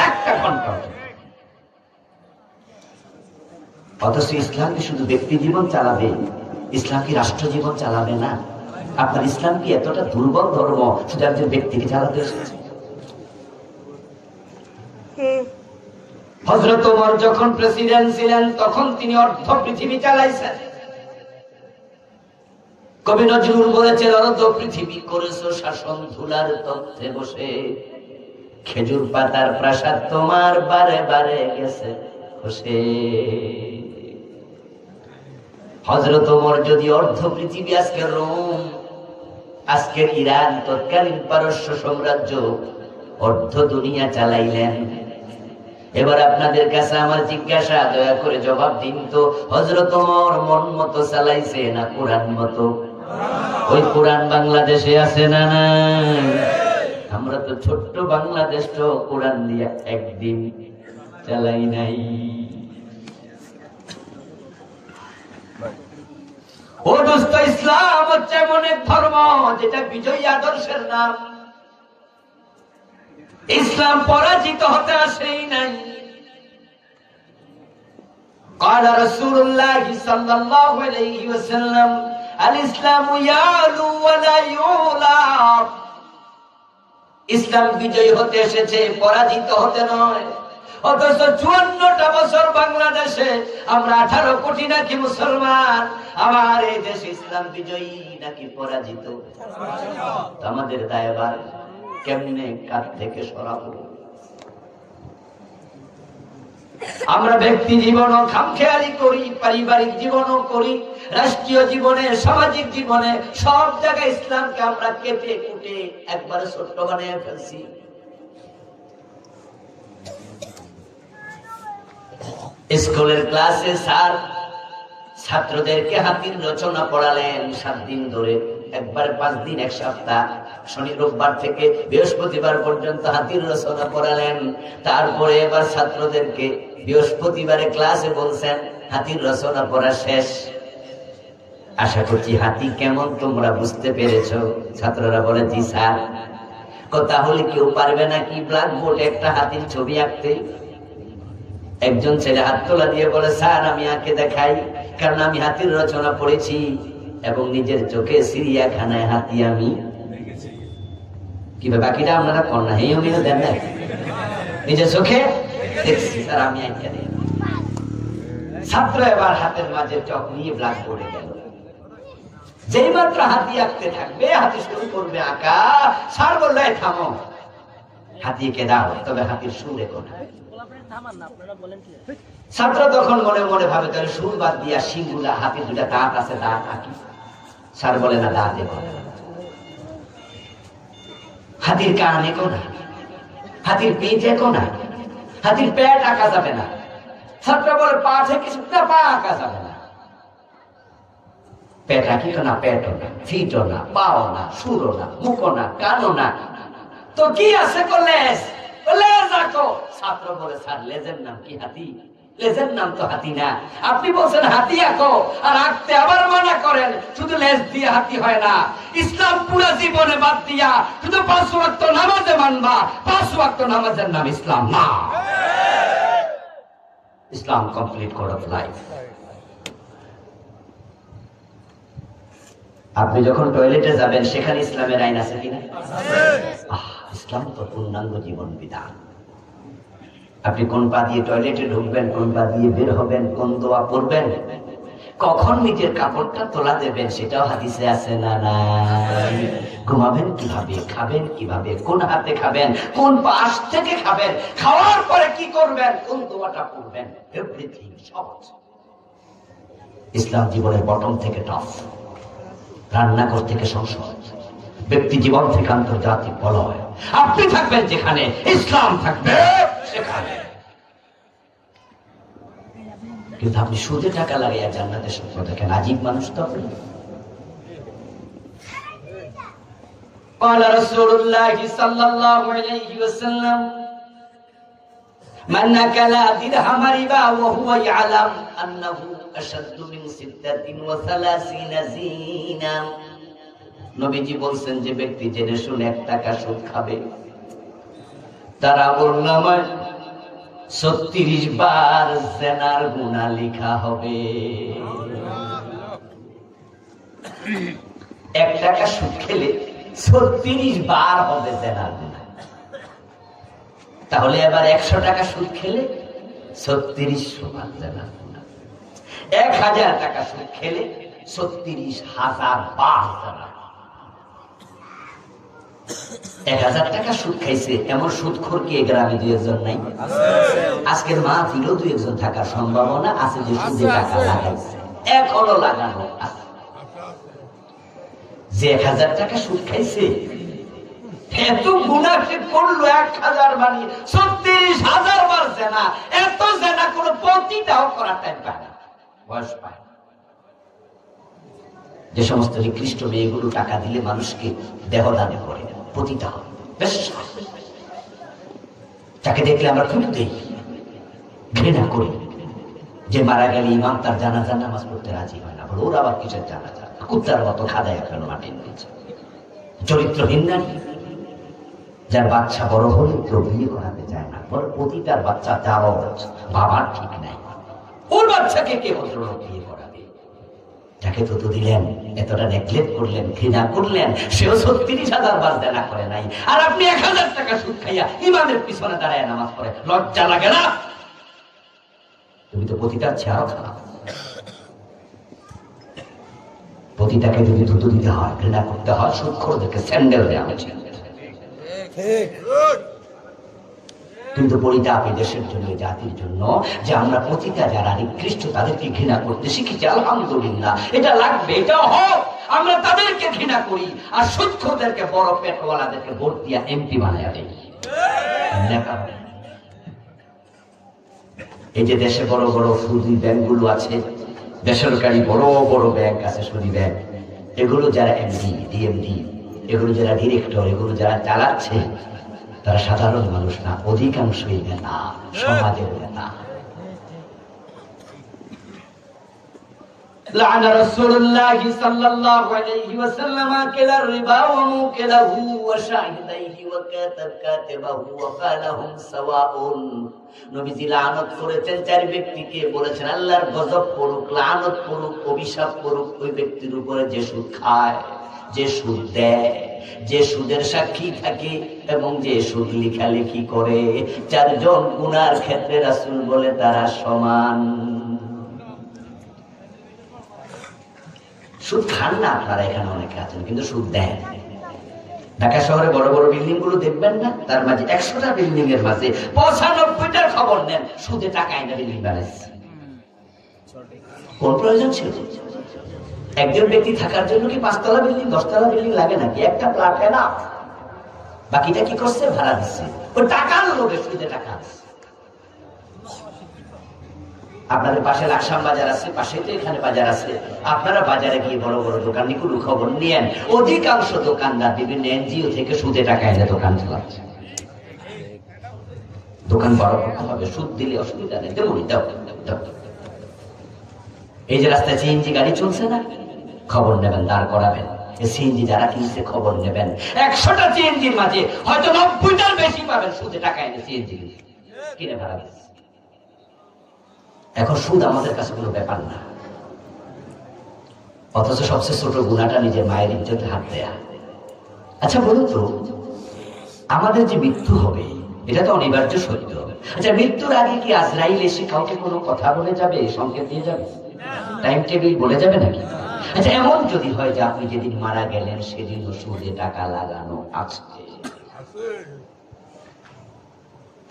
একটা ঘন্টা। অথচ ইসলাম কি শুধু ব্যক্তি জীবন চালাবে? ইসলাম কি রাষ্ট্র জীবন চালাবে না? আপনার ইসলাম কি এতটা দুর্বল ধর্ম শুধু একজন ব্যক্তিকে চালাতে এসেছে? হযরত ওমর যখন প্রেসিডেন্ট ছিলেন তখন তিনি অর্ধ পৃথিবী চালাইছেন। কবি নজরুল বলেছেন অর্ধ পৃথিবী করেছো শাসন ধুলার তথ্যে বসে, খেজুর পাতার প্রাসাদ তোমার বারে বারে গেছে খসে। হযরত ওমর যদি অর্ধ পৃথিবী, আজকের রোম, আজকের ইরান, তৎকালীন পারস্য সাম্রাজ্য, অর্ধ দুনিয়া চালাইলেন। এবার আপনাদের কাছে আমার জিজ্ঞাসা, দয়া করে জবাব দিন তো, হযরত ওমর মন মতো চালাইছে না কোরআন মতো? ওই কোরআন বাংলাদেশে আছে না নাই? আমরা তো ছোট্ট বাংলাদেশ তো কোরআন দিয়ে একদিন চালাই নাই। ও দোস্ত, ইসলাম হচ্ছে এমন এক ধর্ম যেটা বিজয়ী আদর্শের নাম। ইসলাম পরাজিত হতে আসেই নাই। قال رسول الله صلى الله عليه وسلم الاسلام يعلو ولا يعلى। ইসলাম বিজয়ী হতে এসেছে, পরাজিত হতে নয়। অথচ 54টা বছর বাংলাদেশে আমরা 18 কোটি নাকি মুসলমান, আমার এই দেশে ইসলাম বিজয়ী নাকি পরাজিত? আমাদের দায়ভার কেমনে কার থেকে সরাবো? আমরা ব্যক্তি জীবনও খামখেয়ালি করি, পারিবারিক জীবনও করি, রাষ্ট্রীয় জীবনে, সামাজিক জীবনে, সব জায়গায় ইসলামকে আমরা কেটে কুটে একবারে ছোট্ট বানিয়ে ফেলছি। স্কুলের ক্লাসে স্যার ছাত্রদেরকে হাতির রচনা পড়ালেন 7 দিন ধরে, একবার 5 দিন, 1 সপ্তাহ, শনি রোববার থেকে বৃহস্পতিবার পর্যন্ত হাতির রচনা পড়ালেন। তারপরে এবার ছাত্রদেরকে বৃহস্পতিবারে ক্লাসে বলছেন হাতির রচনা পড়া শেষ, আশা করছি হাতি কেমন তোমরা বুঝতে পেরেছো। ছাত্ররা বলে জি স্যার। তাহলে কেউ পারবে নাকি ব্ল্যাকবোর্ডে একটা হাতির ছবি আঁকতে? একজন ছেলে হাত তোলা দিয়ে বলে স্যার আমি আঁকে দেখাই, কারণ আমি হাতির রচনা পড়েছি এবং নিজের চোখে চিড়িয়াখানায় হাতি আমি কিভাবে, বাকিটা আপনারা কন্যা এই অভিনয় দেন না, নিজের চোখে দেখছি স্যার আমি আঁকে দিই। ছাত্র এবার হাতের মাঝে চক নিয়ে ব্ল্যাকবোর্ডে গেল, যেই মাত্র হাতি আঁকতে থাকবে, হাতি শুরু করবে আঁকা, স্যার বললো থামো, হাতিকে দাও, তবে হাতির সুরে কোথায়? ছাত্র তখন মনে মনে ভাবে তাহলে সুর বাদ দিয়া শিংগুলা, হাতির 2টা দাঁত আছে, দাঁত আঁকি। স্যার বলে না, দাঁত দেখো, হাতির কান এঁকো না, হাতির পিঠ এঁকো না, হাতির পেট আঁকা যাবে না। ছাত্র বলে পা থেকে পা আঁকা যাবে না, পেট আঁকিও না, পেটও না, ফিটও না, পাও না, সুরও না, মুখও না, কানও না, তো কি আছে? লেজ, লেজ আঁকো। ছাত্র বলে স্যার লেজের নাম কি হাতি? লেজের নাম তো হাতি না। আপনি বলছেন হাতি আঁকো, আর আঁকতে আবার মানা করেন। শুধু লেজ দিয়ে হাতি হয় না। ইসলাম পুরো জীবনে বাদ দিয়া শুধু 5 ওয়াক্ত নামাজে মানবা, 5 ওয়াক্ত নামাজের নাম ইসলাম না। ইসলাম কমপ্লিট কোড অফ লাইফ। আপনি যখন টয়লেটে যাবেন সেখানে ইসলামের আইন আছে কিনা? ইসলাম তো পূর্ণাঙ্গ জীবন বিধান। আপনি কোন পা দিয়ে টয়লেটে ঢুকবেন, কোন পা দিয়ে বের হবেন, কোন দোয়া পড়বেন, কখন নিজের কাপড়টা তোলা দেবেন, সেটাও হাদিসে আছে না নাই? ঘুমাবেন কিভাবে, খাবেন কিভাবে, কোন হাতে খাবেন, কোন পাশ থেকে খাবেন, খাওয়ার পরে কি করবেন, কোন দোয়াটা পড়বেন, এভরিথিং সব। ইসলাম জীবনের বটম থেকে টপ, রান্নাঘর থেকে সংসদ, ব্যক্তি জীবন থেকে আন্তর্জাতিক বলয়। আপনি থাকবেন যেখানে, ইসলাম থাকবে সেখানে। কিন্তু আপনি সুদে টাকা লাগাইয়া জান্নাতের স্বপ্ন দেখেন, আজীব মানুষ তো আপনি। قال رسول الله صلى الله عليه وسلم من أكل درهم ربا وهو يعلم أنه أشد من 36 زينا। নবীজি বলছেন যে ব্যক্তি জেনে শুনে 1 টাকা সুদ খাবে, তার আমলনামায় 36 বার জিনার গুনাহ লেখা হবে। 1 টাকা সুদ খেলে 36 বার হবে জিনার গুনাহ। তাহলে এবার 100 টাকা সুদ খেলে 36 বার জিনার গুনাহ। 1000 টাকা সুদ খেলে 36,000 বার জিনার। 1000 টাকা সুদ খাইছে এমন সুদখোর কি গ্রামে 2-1 নাই? আজকের মাহফিলেও 2-1 থাকার সম্ভাবনা আছে যে সুদে টাকা লাগাইছে, এখনো লাগানো আছে। যে 1000 টাকা সুদ খাইছে এত গুনাহ করলো, 1000 মানে 36,000 বার জেনা। এত জেনা কোনো পতিতাও করার টাইম পায় না, বয়স পায়। যে সমস্ত নিকৃষ্ট মেয়েগুলো টাকা দিলে মানুষকে দেহদানে করে, পতিতা হয়, বেশ তাকে দেখলে আমরা খুব দেই, ঘৃণা করি। যে মারা গেলে ইমাম তার জানাজা নামাজ পড়তে রাজি হয় না, বলে ওর আবার কিসের জানাজা, কুত্তার মতো খাদায় ফেলো মাটির নিচে। চরিত্রহীন নারী, যার বাচ্চা বড় হলে কেউ বিয়ে করাতে চায় না, বলে পতিতার বাচ্চা যাওয়া বাবার ঠিক নাই, ওর বাচ্চাকে কে ভদ্রলোক বিয়ে করাবে? যাকে তো দিলেন, এতটা নেগলেক্ট করলেন, ঘৃণা করলেন, সেও 36,000 বার দেনা করে নাই। আর আপনি 1000 টাকা সুদ খাইয়া ইমামের পিছনে দাঁড়ায় নামাজ পড়ে, লজ্জা লাগে না? তুমি তো পতিতার চেয়ে আরো খারাপ। পতিতাকে যদি ধুতো দিতে হয়, ঘৃণা করতে হয়, সুদখোরদেরকে স্যান্ডেল দেওয়া হয়েছে। কিন্তু পরিতাপ এই দেশের জন্য, জাতির জন্য, যে আমরা পতিতা যারা নিকৃষ্ট তাদেরকে ঘৃণা করতে শিখেছি। আলহামদুলিল্লাহ, এটা লাগবে, এটাও হোক। আমরা তাদেরকে ঘৃণা করি আর সুদখোরদেরকে, বড় পেটওয়ালাদেরকে ভোট দিয়া এমপি বানায়া দেই। এই যে দেশে বড় বড় সুদী ব্যাংকগুলো আছে, বেসরকারি বড় বড় ব্যাংক আছে, সুদী ব্যাংক, এগুলো যারা এমডি, ডিএমডি, এগুলো যারা ডিরেক্টর, এগুলো যারা চালাচ্ছে, তারা সাধারণ মানুষ না, অধিকাংশই নেতা, সমাজের নেতা। لعن رسول الله صلى الله عليه وسلم أكل الربا وموكله وشاهديه وكاتبه وقال هم سواء। নবীজি লানত করেছেন চার ব্যক্তিকে, বলেছেন আল্লাহর গজব পড়ুক, লানত পড়ুক, অভিশাপ পড়ুক ওই ব্যক্তির উপরে যে সুদ খায়, যে সুদ দেয়, যে সুদের সাক্ষী থাকে এবং যে সুদ লেখালেখি করে। চারজন গুনার ক্ষেত্রে রাসূল বলে তারা সমান। সুদ খান না আপনারা, এখানে অনেকে আছেন, কিন্তু সুদ দেন। ঢাকা শহরে বড় বড় বিল্ডিং গুলো দেখবেন না, তার মাঝে 100টা বিল্ডিং এর মাঝে 95টার খবর নেন সুদে টাকা এনে বিল্ডিং বানাইছে। কোন প্রয়োজন ছিল? একজন ব্যক্তি থাকার জন্য কি 5তলা বিল্ডিং 10তলা বিল্ডিং লাগে নাকি? একটা ফ্ল্যাটে না, বাকিটা কি করছে? ভাড়া দিচ্ছে। ওই টাকার লোভে সুদে টাকা আছে। আপনাদের পাশে লাকসাম বাজার আছে, পাশে তো এখানে বাজার আছে, আপনারা বাজারে গিয়ে বড় বড় দোকানগুলো খবর নিয়েন, অধিকাংশ দোকানদার বিভিন্ন এনজিও থেকে সুদে টাকা এনে দোকান চালাচ্ছে। দোকান বড় করতে হবে, সুদ দিলে অসুবিধা নেই, তেমনি দাও। এই যে রাস্তায় সিএনজি গাড়ি চলছে না, খবর নেবেন, দাঁড় করাবেন, সিএনজি যারা কিনছে খবর নেবেন। 100টা সিএনজির মাঝে হয়তো 90টার বেশি পাবেন সুদে টাকা এনে সিএনজি কিনে ভাড়া দিচ্ছে। এখন সুদ আমাদের কাছে কোনো ব্যাপার না, অথচ সবচেয়ে ছোট গুনাহটা নিজের মায়ের ইজ্জতে হাত দেয়া। আচ্ছা বলুন তো, আমাদের যে মৃত্যু হবে এটা তো অনিবার্য সত্য। আচ্ছা মৃত্যুর আগে কি আজরাইল এসে কাউকে কোনো কথা বলে যাবে, সংকেত দিয়ে যাবে, টাইম টেবিল বলে যাবে নাকি? আচ্ছা এমন যদি হয় যে আপনি যেদিন মারা গেলেন সেদিন সুদে টাকা লাগানো আছে,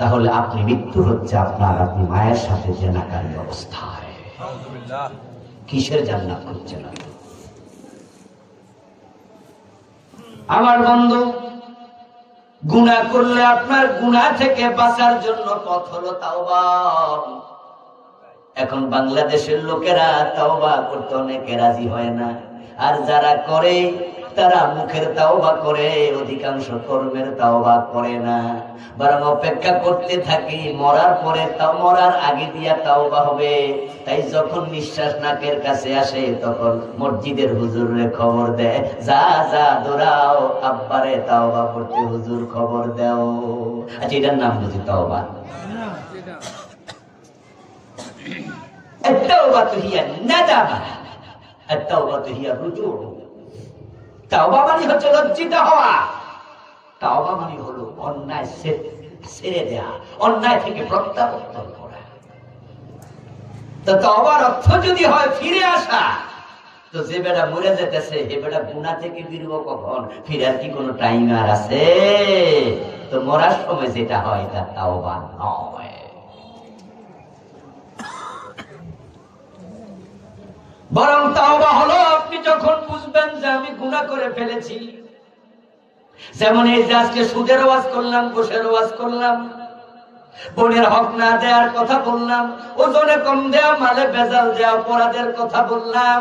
তাহলে আপনি মৃত্যু হচ্ছে আপনি মায়ের সাথে জেনাকারী অবস্থায়। কিসের জান্নাত করছে না? আমার বন্ধু, গুনাহ করলে আপনার গুনাহ থেকে বাঁচার জন্য পথ হলো তাওবা। এখন বাংলাদেশের লোকেরা তাওবা করতে অনেকে রাজি হয় না, আর যারা করে তারা মুখের তাওবা করে, অধিকাংশ কর্মের তাওবা করে না, বরং অপেক্ষা করতে থাকি মরার পরে, মরার আগে দিয়া তাওবা হবে। তাই যখন নিঃশ্বাস নাকের কাছে আসে তখন মসজিদের হুজুরে খবর দেয়, যা যা দৌড়াও আব্বারে তাওবা করতে হুজুর খবর দাও। আচ্ছা এটার নাম বুঝি তাওবা? التوبة هي الندامة التوبة هي الرجوع। তাওবা মানে হচ্ছে লজ্জিত হওয়া, তাওবা মানে হলো অন্যায় ছেড়ে দেয়া, অন্যায় থেকে প্রত্যাবর্তন করা। তো তাওবার অর্থ যদি হয় ফিরে আসা, তো যে বেটা মরে যেতেছে এ বেটা গুনাহ থেকে ফিরব কখন? ফিরার কি কোনো টাইম আর আছে? তো মরার সময় যেটা হয় এটা তাওবা নয়। বরং তাওবা হলো আপনি যখন বুঝবেন যে আমি গুনাহ করে ফেলেছি। যেমন এই যে আজকে সুদের ওয়াজ করলাম, ঘুষের ওয়াজ করলাম, বোনের হক না দেওয়ার কথা বললাম, ওজনে কম দেওয়া, মালে ভেজাল দেওয়া, অপরাধের কথা বললাম।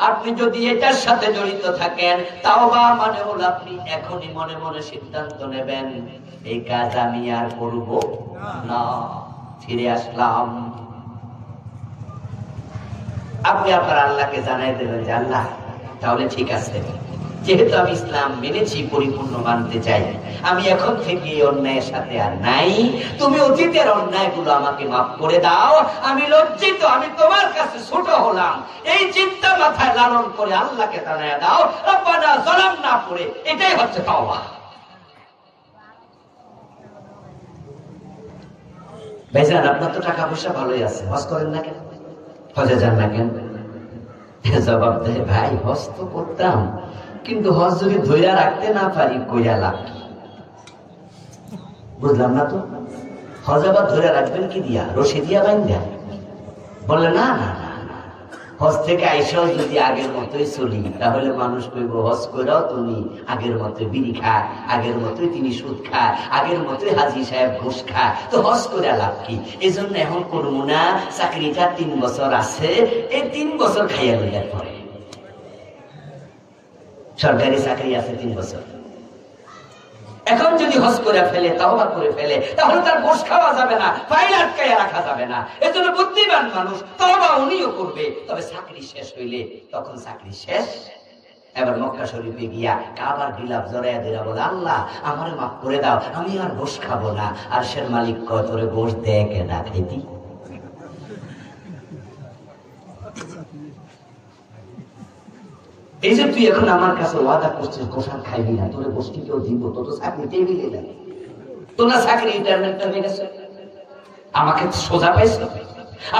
আপনি যদি এটার সাথে জড়িত থাকেন, তাওবা মানে হলো আপনি এখনই মনে মনে সিদ্ধান্ত নেবেন এই কাজ আমি আর করব না, ফিরে আসলাম। আপনি আপনার আল্লাহকে জানাই দেবেন যে আল্লাহ তাহলে ঠিক আছে, যেহেতু আমি ইসলাম মেনেছি, পরিপূর্ণ মানতে চাই, আমি এখন থেকে এই অন্যায়ের সাথে আর নাই, তুমি অতীতের অন্যায়গুলো আমাকে মাফ করে দাও, আমি লজ্জিত, আমি তোমার কাছে ছোট হলাম, এই চিন্তা মাথায় লালন করে আল্লাহকে জানায়া দাও রব্বানা যালামনা পড়ে, এটাই হচ্ছে তাওবা। ভাইজান আপনার তো টাকা পয়সা ভালোই আছে, হজ করেন না কেন? হজে যান না কেন? জবাব দেয়, ভাই হজ তো করতাম, কিন্তু হজ যদি ধৈর্য রাখতে না পারি কইরা লাভ কি? বুঝলাম না তো। হজ আবার ধৈর্য রাখবেন কি দিয়া? রশি দিয়া বাইন্ধা? বলে না না না না, হজ থেকে আইসাও যদি আগের মতোই চলি, তাহলে মানুষ কইব হজ কইরাও তুমি আগের মতোই বিড়ি খায়, আগের মতোই তিনি সুদ খায়, আগের মতোই হাজি সাহেব ঘুষ খায়, তো হজ করে লাভ কি? এই জন্য এখন করবো না, চাকরিটা 3 বছর আছে, এই 3 বছর খাইয়া লইয়ার পরে সরকারি চাকরি আছে 3 বছর। এখন যদি হজ করে ফেলে, তাওবা করে ফেলে, তাহলে তার ঘুষ খাওয়া যাবে না, ফাইল আটকাইয়া রাখা যাবে না। এজন্য বুদ্ধিমান মানুষ তাওবা উনিও করবে, তবে চাকরি শেষ হইলে তখন চাকরি শেষ। এবার মক্কা শরীফে গিয়া কাবার গিলাফ জড়াইয়া দিলা বলে, আল্লাহ আমারে মাফ করে দাও, আমি আর ঘুষ খাবো না। আর সের মালিক কয়, তোরে ঘুষ দেয় কেনা খাইতি? এই যে তুই এখন আমার কাছে ওয়াদা করছিস গোসান খাইবি না, তোর গোষ্ঠী কেউ দিব, তো তো চাকরি টেবিলে দেয়, তো না চাকরি ইন্টারনেটটা হয়ে গেছে। আমাকে সোজা পাইছ,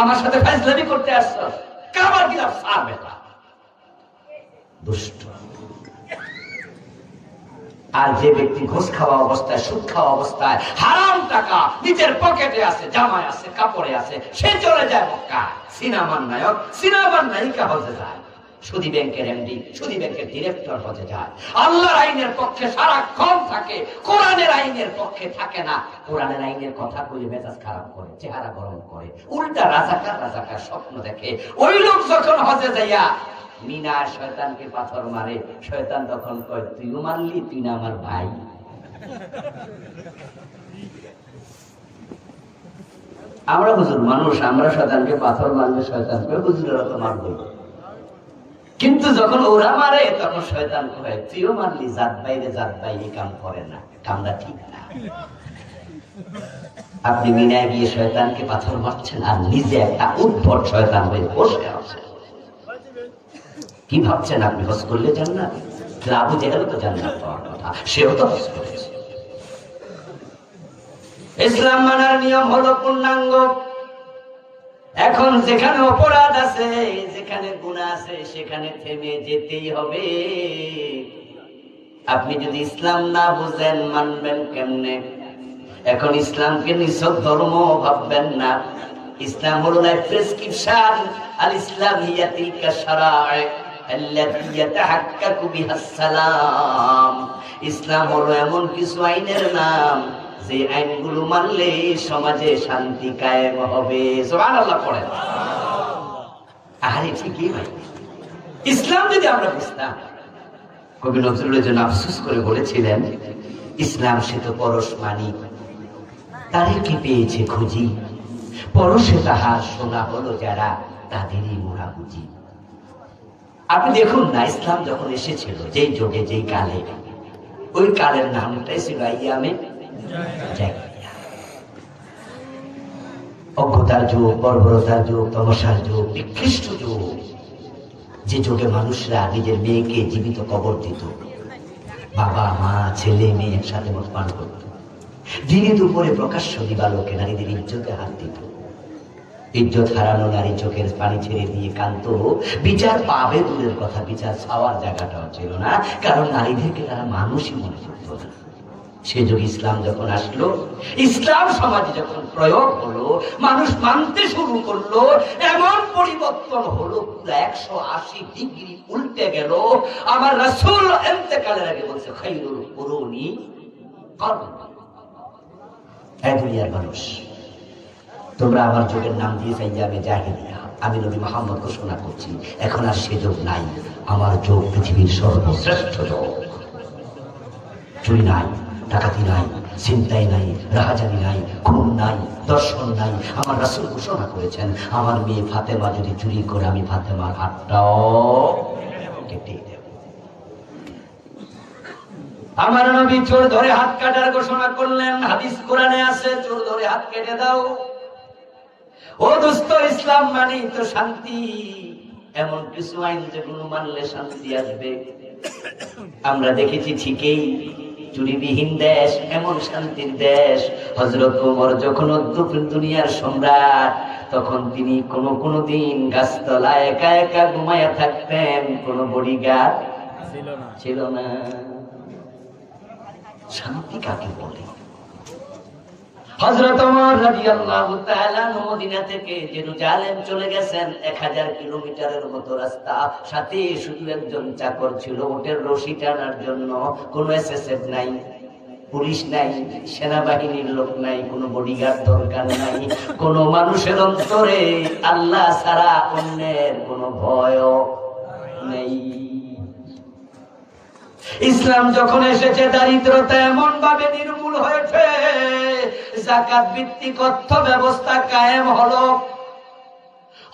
আমার সাথে ফাইজলামি করতে আসছ, কাবার গিলাফ সার বেটা দুষ্ট। আর যে ব্যক্তি ঘুষ খাওয়া অবস্থায়, সুদ খাওয়া অবস্থায়, হারাম টাকা নিজের পকেটে আছে, জামায় আছে, কাপড়ে আছে, সে চলে যায় মক্কা, সিনেমার নায়ক, সিনেমার নায়িকা হতে যায়, সুদী ব্যাংকের এমডি, সুদী ব্যাংকের ডিরেক্টর হতে যায়। আল্লাহর আইনের পক্ষে সারাক্ষণ থাকে, কোরআনের আইনের পক্ষে থাকে না। কোরআনের আইনের কথা বলে মেজাজ খারাপ করে, চেহারা গরম করে, উল্টা রাজাকার রাজাকার স্বপ্ন দেখে। ওই লোক যখন হজে যাইয়া মিনা শয়তানকে পাথর মারে, শয়তান তখন কয়, তুইও মারলি, তুই না আমার ভাই। আমরা হুজুর মানুষ, আমরা শয়তানকে পাথর মারলে শয়তানকে হুজুরের তো মারবো, কিন্তু যখন ওরা মারে তখন শয়তান কয়, তুইও মারলি, জাত বাইরে জাত বাইরে কাম করে না, কামটা ঠিক না। আপনি মিনায় গিয়ে শয়তানকে পাথর মারছেন আর নিজে একটা উদ্ভট শয়তান হয়ে বসে আছেন। কি ভাবছেন আপনি হজ করলে জান্নাত? আবু জেহেল তো জান্নাত পাওয়ার কথা, সেও তো হজ করেছে। ইসলাম মানার নিয়ম হলো পূর্ণাঙ্গ। এখন যেখানে অপরাধ আছে, যেখানে গুনাহ আছে, সেখানে থেমে যেতেই হবে। আপনি যদি ইসলাম না বুঝেন, মানবেন কেমনে? এখন ইসলামকে নিছক ধর্ম ভাববেন না। ইসলাম হলো না প্রেসক্রিপশন, আল ইসলাম হিয়া তিলকা শারা'i আল্লাতী ইয়াতাহাক্কাকু বিহাস সালাম। ইসলাম হলো এমন কিছু আইনের নাম, যে আইনগুলো মানলে সমাজে শান্তি কায়েম হবে। সুবহানাল্লাহ পড়েন। আরে ঠিকই ভাই, ইসলাম যদি আমরা বুঝতাম। কবি নজরুলের জন্য আফসোস করে বলেছিলেন, ইসলাম সে তো পরশ মানিক, তারে কি পেয়েছে খুঁজি, পরশে তাহার সোনা হলো যারা, তাদেরই মোরা বুঝি। আপনি দেখুন না, ইসলাম যখন এসেছিল, যেই যুগে যেই কালে, ওই কালের নামটাই ছিল আইয়ামে জাহিলিয়া। অজ্ঞতার যুগ, বর্বরতার যুগ, তমসার যুগ, নিকৃষ্ট যুগ, যে যুগে মানুষরা নিজের মেয়েকে জীবিত কবর দিত, বাবা মা ছেলে মেয়ে একসাথে মদ পান করত, দিনে দুপুরে প্রকাশ্য দিবালোকে নারীদের ইজ্জতে হাত দিত। ইজ্জত হারানো নারী চোখের পানি ছেড়ে দিয়ে কাঁদত, বিচার পাবে দূরের কথা, বিচার ছাওয়ার জায়গাটাও ছিল না, কারণ নারীদেরকে তারা মানুষই মনে করত না। সে যুগ ইসলাম যখন আসলো, ইসলাম সমাজে যখন প্রয়োগ হলো, মানুষ মানতে শুরু করলো, এমন পরিবর্তন হলো, 180 ডিগ্রি উল্টে গেল। আমার রাসূল ইন্তেকালের আগে বলছে, খায়রুল কুরুনি কারনি। এই দুনিয়ার মানুষ, তোমরা আমার যুগের নাম দিয়ে আইয়ামে জাহিলিয়া, আমি নবী মুহাম্মদ ঘোষণা করছি, এখন আর সে যুগ নাই। আমার যুগ পৃথিবীর সর্বশ্রেষ্ঠ যুগ। চুরি নাই, ডাকাতি নাই, চিন্তাই নাই, রাহাজানি নাই, খুন নাই, দর্শন নাই। আমার রাসূল ঘোষণা করেছেন, আমার মেয়ে ফাতেমা যদি চুরি করে, আমি ফাতেমার হাতটাও কেটে দেব। আমার নবী চোর ধরে হাত কাটার ঘোষণা করলেন, হাদিস কোরআনে আছে, চোর ধরে হাত কেটে দাও। ও দোস্ত, ইসলাম মানে তো শান্তি। এমন কিছু আইন যেগুলো মানলে শান্তি আসবে। আমরা দেখেছি ঠিকই, চুরিবিহীন দেশ এমন শান্তির দেশ। হযরত ওমর যখন দুনিয়ার সম্রাট, তখন তিনি কোনো দিন গাছতলায় একা একা ঘুমায়া থাকতেন, কোন বডিগার্ড ছিল না। শান্তি কাকে বলে? হযরত ওমর রাদিয়াল্লাহু তাআলা মদিনা থেকে জেরুজালেম চলে গেছেন 1000 কিলোমিটারের মতো রাস্তা। সাথে শুধু একজন চাকর ছিল ওটের রশি টানার জন্য। কোনো এসএসএফ নাই, পুলিশ নাই, সেনাবাহিনীর লোক নাই, কোনো বডিগার্ড দরকার নাই। কোনো মানুষের অন্তরে আল্লাহ ছাড়া অন্যের কোনো ভয় নেই। ইসলাম যখন এসেছে দারিদ্রতা এমন ভাবে নির্মূল হয়েছে, যাকাত ভিত্তিক অর্থ ব্যবস্থা কায়েম হলো।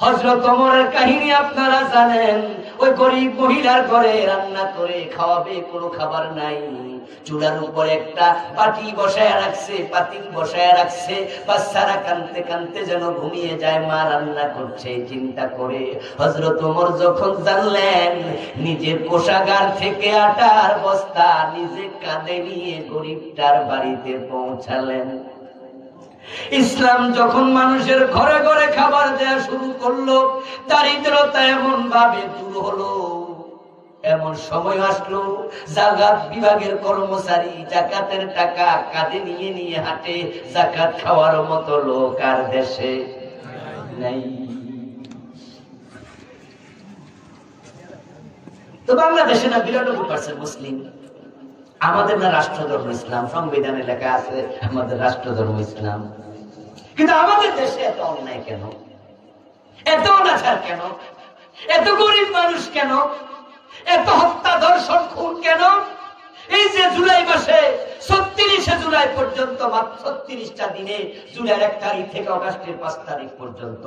হযরত ওমরের কাহিনী আপনারা জানেন। ওই গরিব মহিলার ঘরে রান্না করে খাওয়াবে, কোনো খাবার নাই। চুলার উপর একটা পাটি বসায় রাখছে, পাতিল বসায় রাখছে। বাচ্চারা কাঁদতে কাঁদতে যেন ঘুমিয়ে যায়, মা রান্না করছে চিন্তা করে। হযরত ওমর যখন জানলেন, নিজের কোষাগার থেকে আটার বস্তা নিজে কাঁধে নিয়ে গরিবটার বাড়িতে পৌঁছালেন। ইসলাম যখন মানুষের ঘরে ঘরে খাবার দেয়া শুরু করলো, দারিদ্রতা এমন ভাবে দূর হলো। এমন সময় আসলো জাকাত বিভাগের কর্মচারী জাকাতের টাকা কাঁধে নিয়ে নিয়ে হাঁটে। জাকাত খাওয়ার মতো লোক আর দেশে নাই। তো বাংলাদেশে না 92% মুসলিম। আমাদের না রাষ্ট্রধর্ম ইসলাম, সংবিধানে লেখা আছে আমাদের রাষ্ট্রধর্ম ইসলাম। কিন্তু আমাদের দেশে এত অন্যায় কেন, এত অনাচার কেন, এত গরিব মানুষ কেন, এত হত্যা ধর্ষণ খুন কেন? এই যে জুলাই মাসে 36শে জুলাই পর্যন্ত মাত্র 36টা দিনে, জুলাইয়ের 1 তারিখ থেকে অগাস্টের 5 তারিখ পর্যন্ত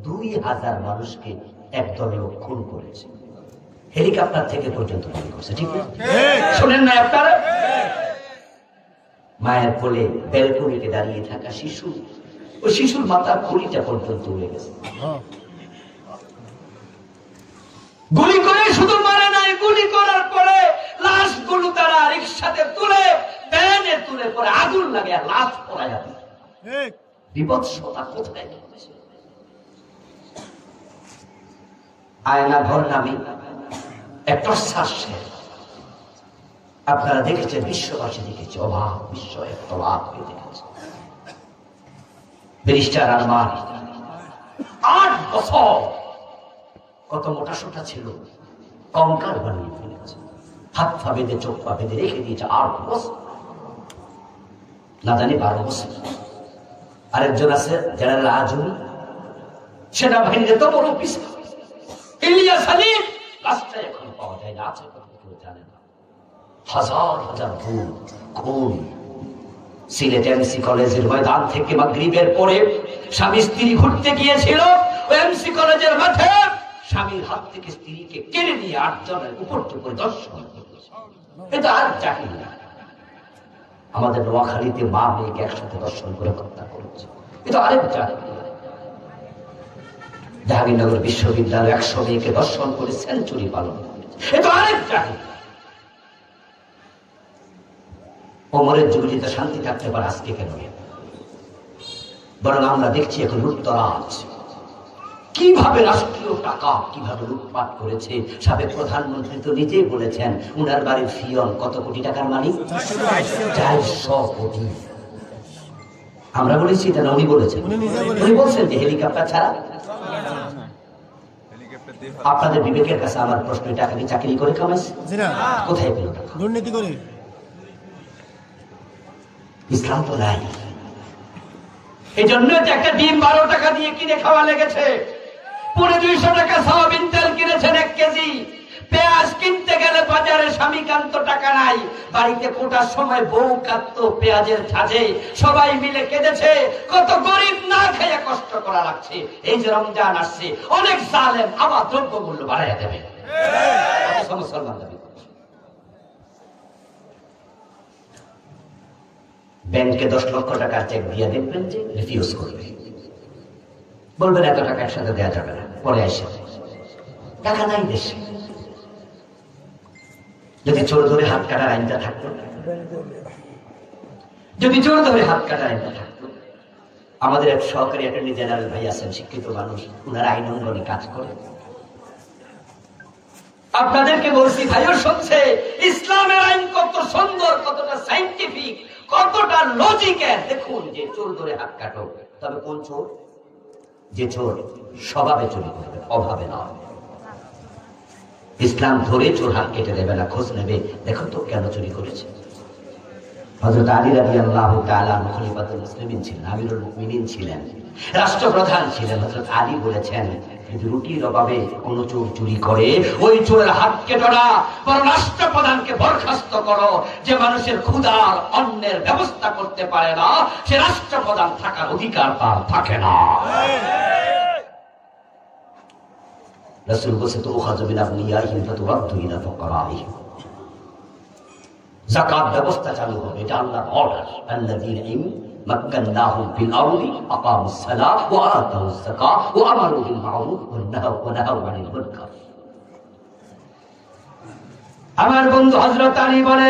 2000 মানুষকে একদল লোক খুন করেছে। হেলিকপ্টার থেকে পর্যন্ত খুন করছে। ঠিক না? শোনেন না আপনারা? মায়ের কোলে ব্যালকনিতে দাঁড়িয়ে থাকা শিশু, ওই শিশুর মাথার খুলিটা পর্যন্ত উড়ে গেছে। গুলি করে শুধু মারে নাই, গুলি করার পরে লাশগুলো তারা রিকশাতে তুলে ভ্যানে তুলে পরে আগুন লাগে আর লাশ পড়া যাবে। বিভৎসতা কোথায়? আয়না ঘর নামে একটা শ্বাসে আপনারা দেখেছেন, বিশ্ববাসী দেখেছে, অবাক, বিশ্ব এক অবাক হয়ে দেখেছে। ব্যারিস্টার আরমান 8 বছর কত মোটা সোটা ছিল, কঙ্কাল বানিয়ে ফেলেছে। হাত পা বেঁধে চোখ পা বেঁধে রেখে দিয়েছে 8 বছর, না জানি 12 বছর। আরেকজন আছে জেনারেল আজমি, সেনাবাহিনীর তো বড় অফিসার। ইলিয়াস আলী লাশটা এখন পাওয়া যায় না, আছে কেউ জানে না। হাজার হাজার খুন। সিলেট এমসি কলেজের ময়দান থেকে মাগরিবের পরে স্বামী স্ত্রী ঘুরতে গিয়েছিল। এমসি কলেজের মাঠে স্বামীর হাত থেকে স্ত্রীকে কেড়ে নিয়ে 8 জনের উপর করে দর্শন করেছে। এটা আর জানি না। আমাদের নোয়াখালীতে মা মেয়েকে একসাথে দর্শন করে হত্যা করেছে। এটা আরেক জানি। জাহাঙ্গীরনগর বিশ্ববিদ্যালয় 100 মেয়েকে দর্শন করে সেঞ্চুরি পালন করেছে। এটা আরেক জানি। ওমরের যুগটিতে শান্তি থাকতে পারে, আজকে কেন? বরং আমরা দেখছি এখন লুটতরাজ, কিভাবে রাষ্ট্রীয় টাকা কিভাবে লুটপাট করেছে। সাবেক প্রধানমন্ত্রী তো নিজেই বলেছেন, উনার বাড়ির ফিয়ন কত কোটি টাকার মালিক? 400 কোটি। আমরা বলেছি এটা না, উনি বলেছেন। উনি বলছেন যে হেলিকপ্টার ছাড়া। আপনাদের বিবেকের কাছে আমার প্রশ্ন, টাকা কি চাকরি করে কামাইছে? কোথায় পেল টাকা? দুর্নীতি করে। ইসলাম তো নাই। এই জন্য একটা ডিম 12 টাকা দিয়ে কিনে খাওয়া লেগেছে। 250 টাকা সয়াবিন তেল কিনেছেন 1 কেজি। পেঁয়াজ কিনতে গেলে বাজারে স্বামী কান্ত টাকা নাই। বাড়িতে কোটার সময় বউ কাঁদত পেঁয়াজের ঝাঁঝে, সবাই মিলে কেঁদেছে। কত গরিব না খেয়ে কষ্ট করা লাগছে। এই যে রমজান আসছে, অনেক জালেম আবার দ্রব্য মূল্য বাড়াইয়া দেবে। মুসলমান দাবি করছে। ব্যাংকে 10 লক্ষ টাকার চেক দিয়ে দেখবেন যে রিফিউজ করবে, বলবেন এত টাকা একসাথে দেওয়া যাবে না, পরে আসে। টাকা নাই দেশে। যদি চোর ধরে হাত কাটার আইনটা থাকতো, যদি চোর ধরে হাত কাটার আইনটা থাকতো। আমাদের এক সহকারী অ্যাটর্নি জেনারেল ভাই আছেন, শিক্ষিত মানুষ, উনার আইন অঙ্গনে কাজ করে। আপনাদেরকে বলছি ভাইও শুনছে, ইসলামের আইন কত সুন্দর, কতটা সাইন্টিফিক, কতটা লজিক্যাল। দেখুন যে চোর ধরে হাত কাটো, তবে কোন চোর? যে চোর স্বভাবে চুরি করবে, অভাবে নয়। ইসলাম ধরে চোর হাত কেটে দেবে না, খোঁজ নেবে, দেখো তো কেন চুরি করেছে। হযরত আলী রাদিয়াল্লাহু তাআলা খলিফাতুল মুসলিমিন ছিলেন, আমিরুল মুমিনিন ছিলেন, রাষ্ট্রপ্রধান ছিলেন। হযরত আলী বলেছেন, যদি রুটির অভাবে কোন চোর চুরি করে, ওই চোরের হাত কেটো না, বরং রাষ্ট্রপ্রধানকে বরখাস্ত করো। যে মানুষের ক্ষুধার অন্নের ব্যবস্থা করতে পারে না, সে রাষ্ট্রপ্রধান থাকার অধিকার তার থাকে না। রাসূল বলেছেন, তো খাযু মিন আবনিয়াহিম ফাতুরাদ্দু ইলা ফুকারাহিম। যাকাত ব্যবস্থা চালু হবে, এটা আল্লাহর অর্ডার। আল্লাযীনা মাক্কান্নাহুম ফিল আরদি আকামুস সালাহ ওয়া আতাউস যাকাত ওয়া আমারু বিল মা'রুফ ওয়া নাহাউ আনিল মুনকার। আমার বন্ধু হযরত আলী বলে,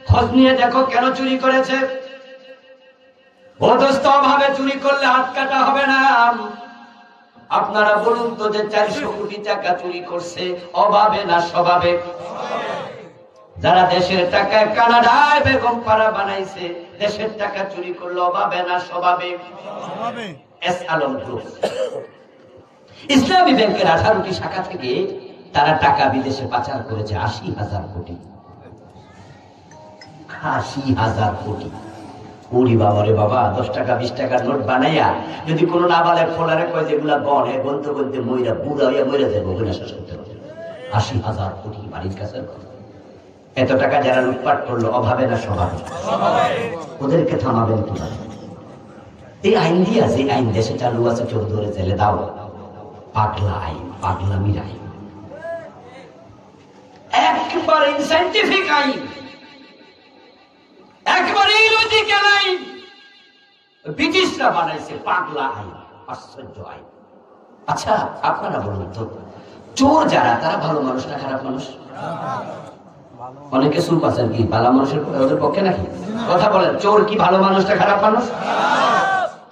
খোঁজ নিয়ে দেখো কেন চুরি করেছে। ও দোস্ত, ভাবে চুরি করলে হাত কাটা হবে না। আপনারা বলুন তো, যে 400 কোটি টাকা চুরি করছে, অভাবে না স্বভাবে? যারা দেশের টাকায় কানাডায় বেগম পাড়া বানাইছে, দেশের টাকা চুরি করলো, অভাবে না স্বভাবে? এস আলম গ্রুপ ইসলামী ব্যাংকের 18টি শাখা থেকে তারা টাকা বিদেশে পাচার করেছে 80,000 কোটি। 80,000 কোটি। ওরে বাবা রে বাবা, 10 টাকা 20 টাকার নোট বানাইয়া যদি কোনো নাবালেক ফোলারে কয় যেগুলা গনে গনতে গনতে মইরা বুড়া হইয়া মইরা যাবো, ওগুলা শেষ করতে হবে। 80,000 কোটি বাড়ির কাছে। এত টাকা যারা লুটপাট করলো, অভাবে না স্বভাবে? ওদেরকে থামাবেন কিভাবে? এই আইন দিয়া, যে আইন দেশে চালু আছে, চোর ধরে জেলে দাও, পাগলা আইন, পাগলামির আইন, একবারে সাইন্টিফিক আইন, একবারে লজিক্যাল আইন। ব্রিটিশরা বানাইছে পাগলা আইন, আশ্চর্য আইন। আচ্ছা আপনারা বলুন তো, চোর যারা, তারা ভালো মানুষ না খারাপ মানুষ? অনেকে সুপ আছেন কি ভালো মানুষের ওদের পক্ষে নাকি? কথা বলেন, চোর কি ভালো মানুষ না খারাপ মানুষ?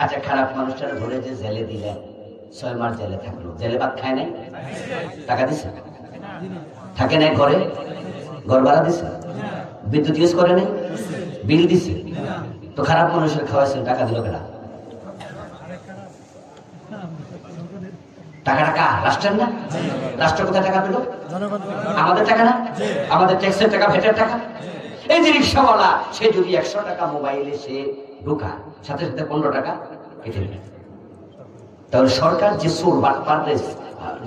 আচ্ছা, খারাপ মানুষটা ধরে যে জেলে দিলেন, 6 মাস জেলে থাকলো, জেলে ভাত খায় নাই, টাকা দিছে? থাকে নাই ঘরে, ঘর ভাড়া দিছে, বিদ্যুৎ ইউজ করে নাই, বিল দিছে, তো খারাপ মানুষের খাওয়াইছেন, টাকা দিল কেনা? টাকাটা কার? রাষ্ট্রের না? রাষ্ট্র কোথায় টাকা পেল? আমাদের টাকা না? আমাদের ট্যাক্সের টাকা, ভ্যাটের টাকা। এই যে রিক্সাওয়ালা, সে যদি 100 টাকা মোবাইলে সে ঢুকায়, সাথে সাথে 15 টাকা কেটে নেবে। তাহলে সরকার যে চোর বাটপারকে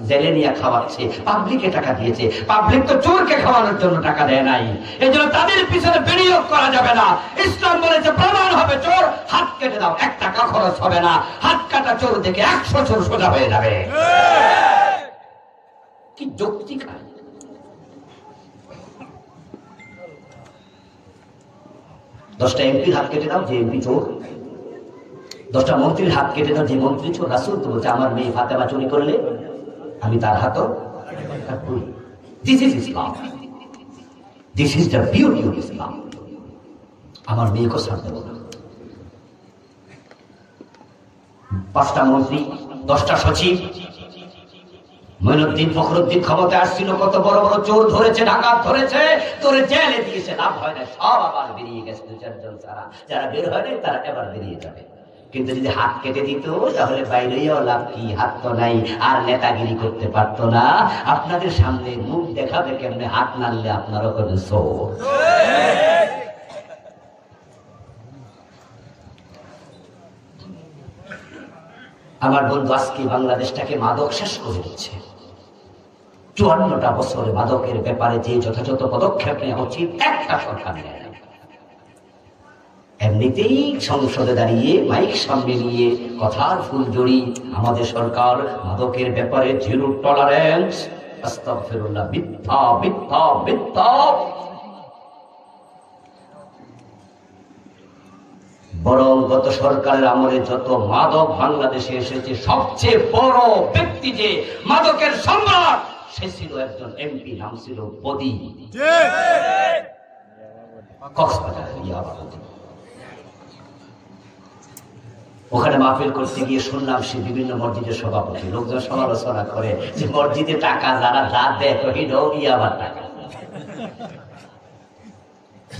জেলে নিয়ে খাওয়াচ্ছে, পাবলিকে টাকা দিয়েছে। পাবলিক তো চোরকে খাওয়ানোর জন্য টাকা দেয় নাই, এই জন্য তাদের পিছনে বিনিয়োগ করা যাবে না। ইসলাম বলেছে, প্রমাণ হবে চোর, হাত কেটে দাও, 1 টাকা খরচ হবে না। হাত কাটা চোর দেখে 100 চোর সোজা হয়ে যাবে। কি যৌক্তিক আইন! 10টা এমপির হাত কেটে দাও, যে এমপি চোর। 10টা মন্ত্রীর হাত কেটে দাও, যে মন্ত্রী চোর। রাসূল তো বলছে, আমার মেয়ে ফাতেমা চুরি করলে আমি তার হাতও কাটবো। This is Islam, this is the beauty of Islam. আমার মেয়েকে ছাড় দেবো না। 5টা মন্ত্রী, 10টা সচিব, মঈনুদ্দিন ফখরুদ্দিন ক্ষমতায় আসছিল, কত বড় বড় চোর ধরেছে, ডাকাত ধরেছে, তোরে জেলে দিয়েছে, লাভ হয় না, সব আবার বেরিয়ে গেছে। 2-4 জন ছাড়া যারা বের হয় নাই, তারা এবার বেরিয়ে যাবে। কিন্তু যদি হাত কেটে দিত, তাহলে বাইরেও লাভ কি? হাত তো নাই, আর নেতাগিরি করতে পারতো না। আপনাদের সামনে মুখ দেখাবে কেমনে? হাত নাড়লে আপনারও করবেন চোর। আমার বন্ধু, আজকে বাংলাদেশটাকে মাদক শেষ করে দিচ্ছে। 54টা বছরে মাদকের ব্যাপারে যে যথাযথ পদক্ষেপ নেওয়া উচিত, একটা সরকার নেয় না। এমনিতেই সংসদে দাঁড়িয়ে মাইক সামনে নিয়ে কথার ফুলঝুরি, আমাদের সরকার মাদকের ব্যাপারে জিরো টলারেন্স। আস্তাগফিরুল্লাহ, মিথ্যা মিথ্যা মিথ্যা। বরং গত সরকারের আমলে যত মাদক বাংলাদেশে এসেছে, সবচেয়ে বড় ব্যক্তি যে মাদকের সম্রাট, সে ছিল একজন এমপি, নাম ছিল বদি, কক্সবাজার। ওখানে মাহফিল করতে গিয়ে শুনলাম সে বিভিন্ন মসজিদের সভাপতি, লোকজন সমালোচনা করে যে মসজিদে টাকা যারা রাত দেয় আবার টাকা।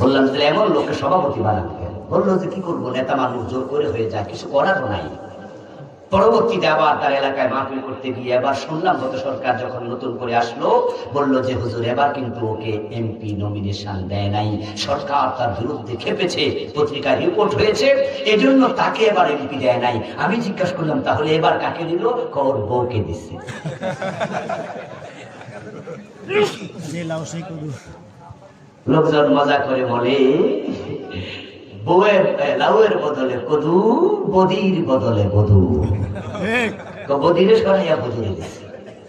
বললাম যে এমন লোককে সভাপতি বানানো কেন? বললো যে কি করবো, নেতা মানুষ জোর করে হয়ে যায়, কিছু করারও নাই। পরবর্তীতে আবার তার এলাকায় মাহফিল করতে গিয়ে এবার শুনলাম গত সরকার যখন নতুন করে আসলো বলল যে হুজুর এবার কিন্তু ওকে এমপি নমিনেশন দেয় নাই, সরকার তার বিরুদ্ধে খেপেছে, পত্রিকায় রিপোর্ট হয়েছে, এজন্য তাকে এবার এমপি দেয় নাই। আমি জিজ্ঞাসা করলাম তাহলে এবার কাকে দিল? ওর বউকে দিচ্ছে। লোকজন মজা করে বলে বউয়ের লাউয়ের বদলে কদু, বদির বদলে বধু, বদিরে সরাইয়া বধুরে দিচ্ছে,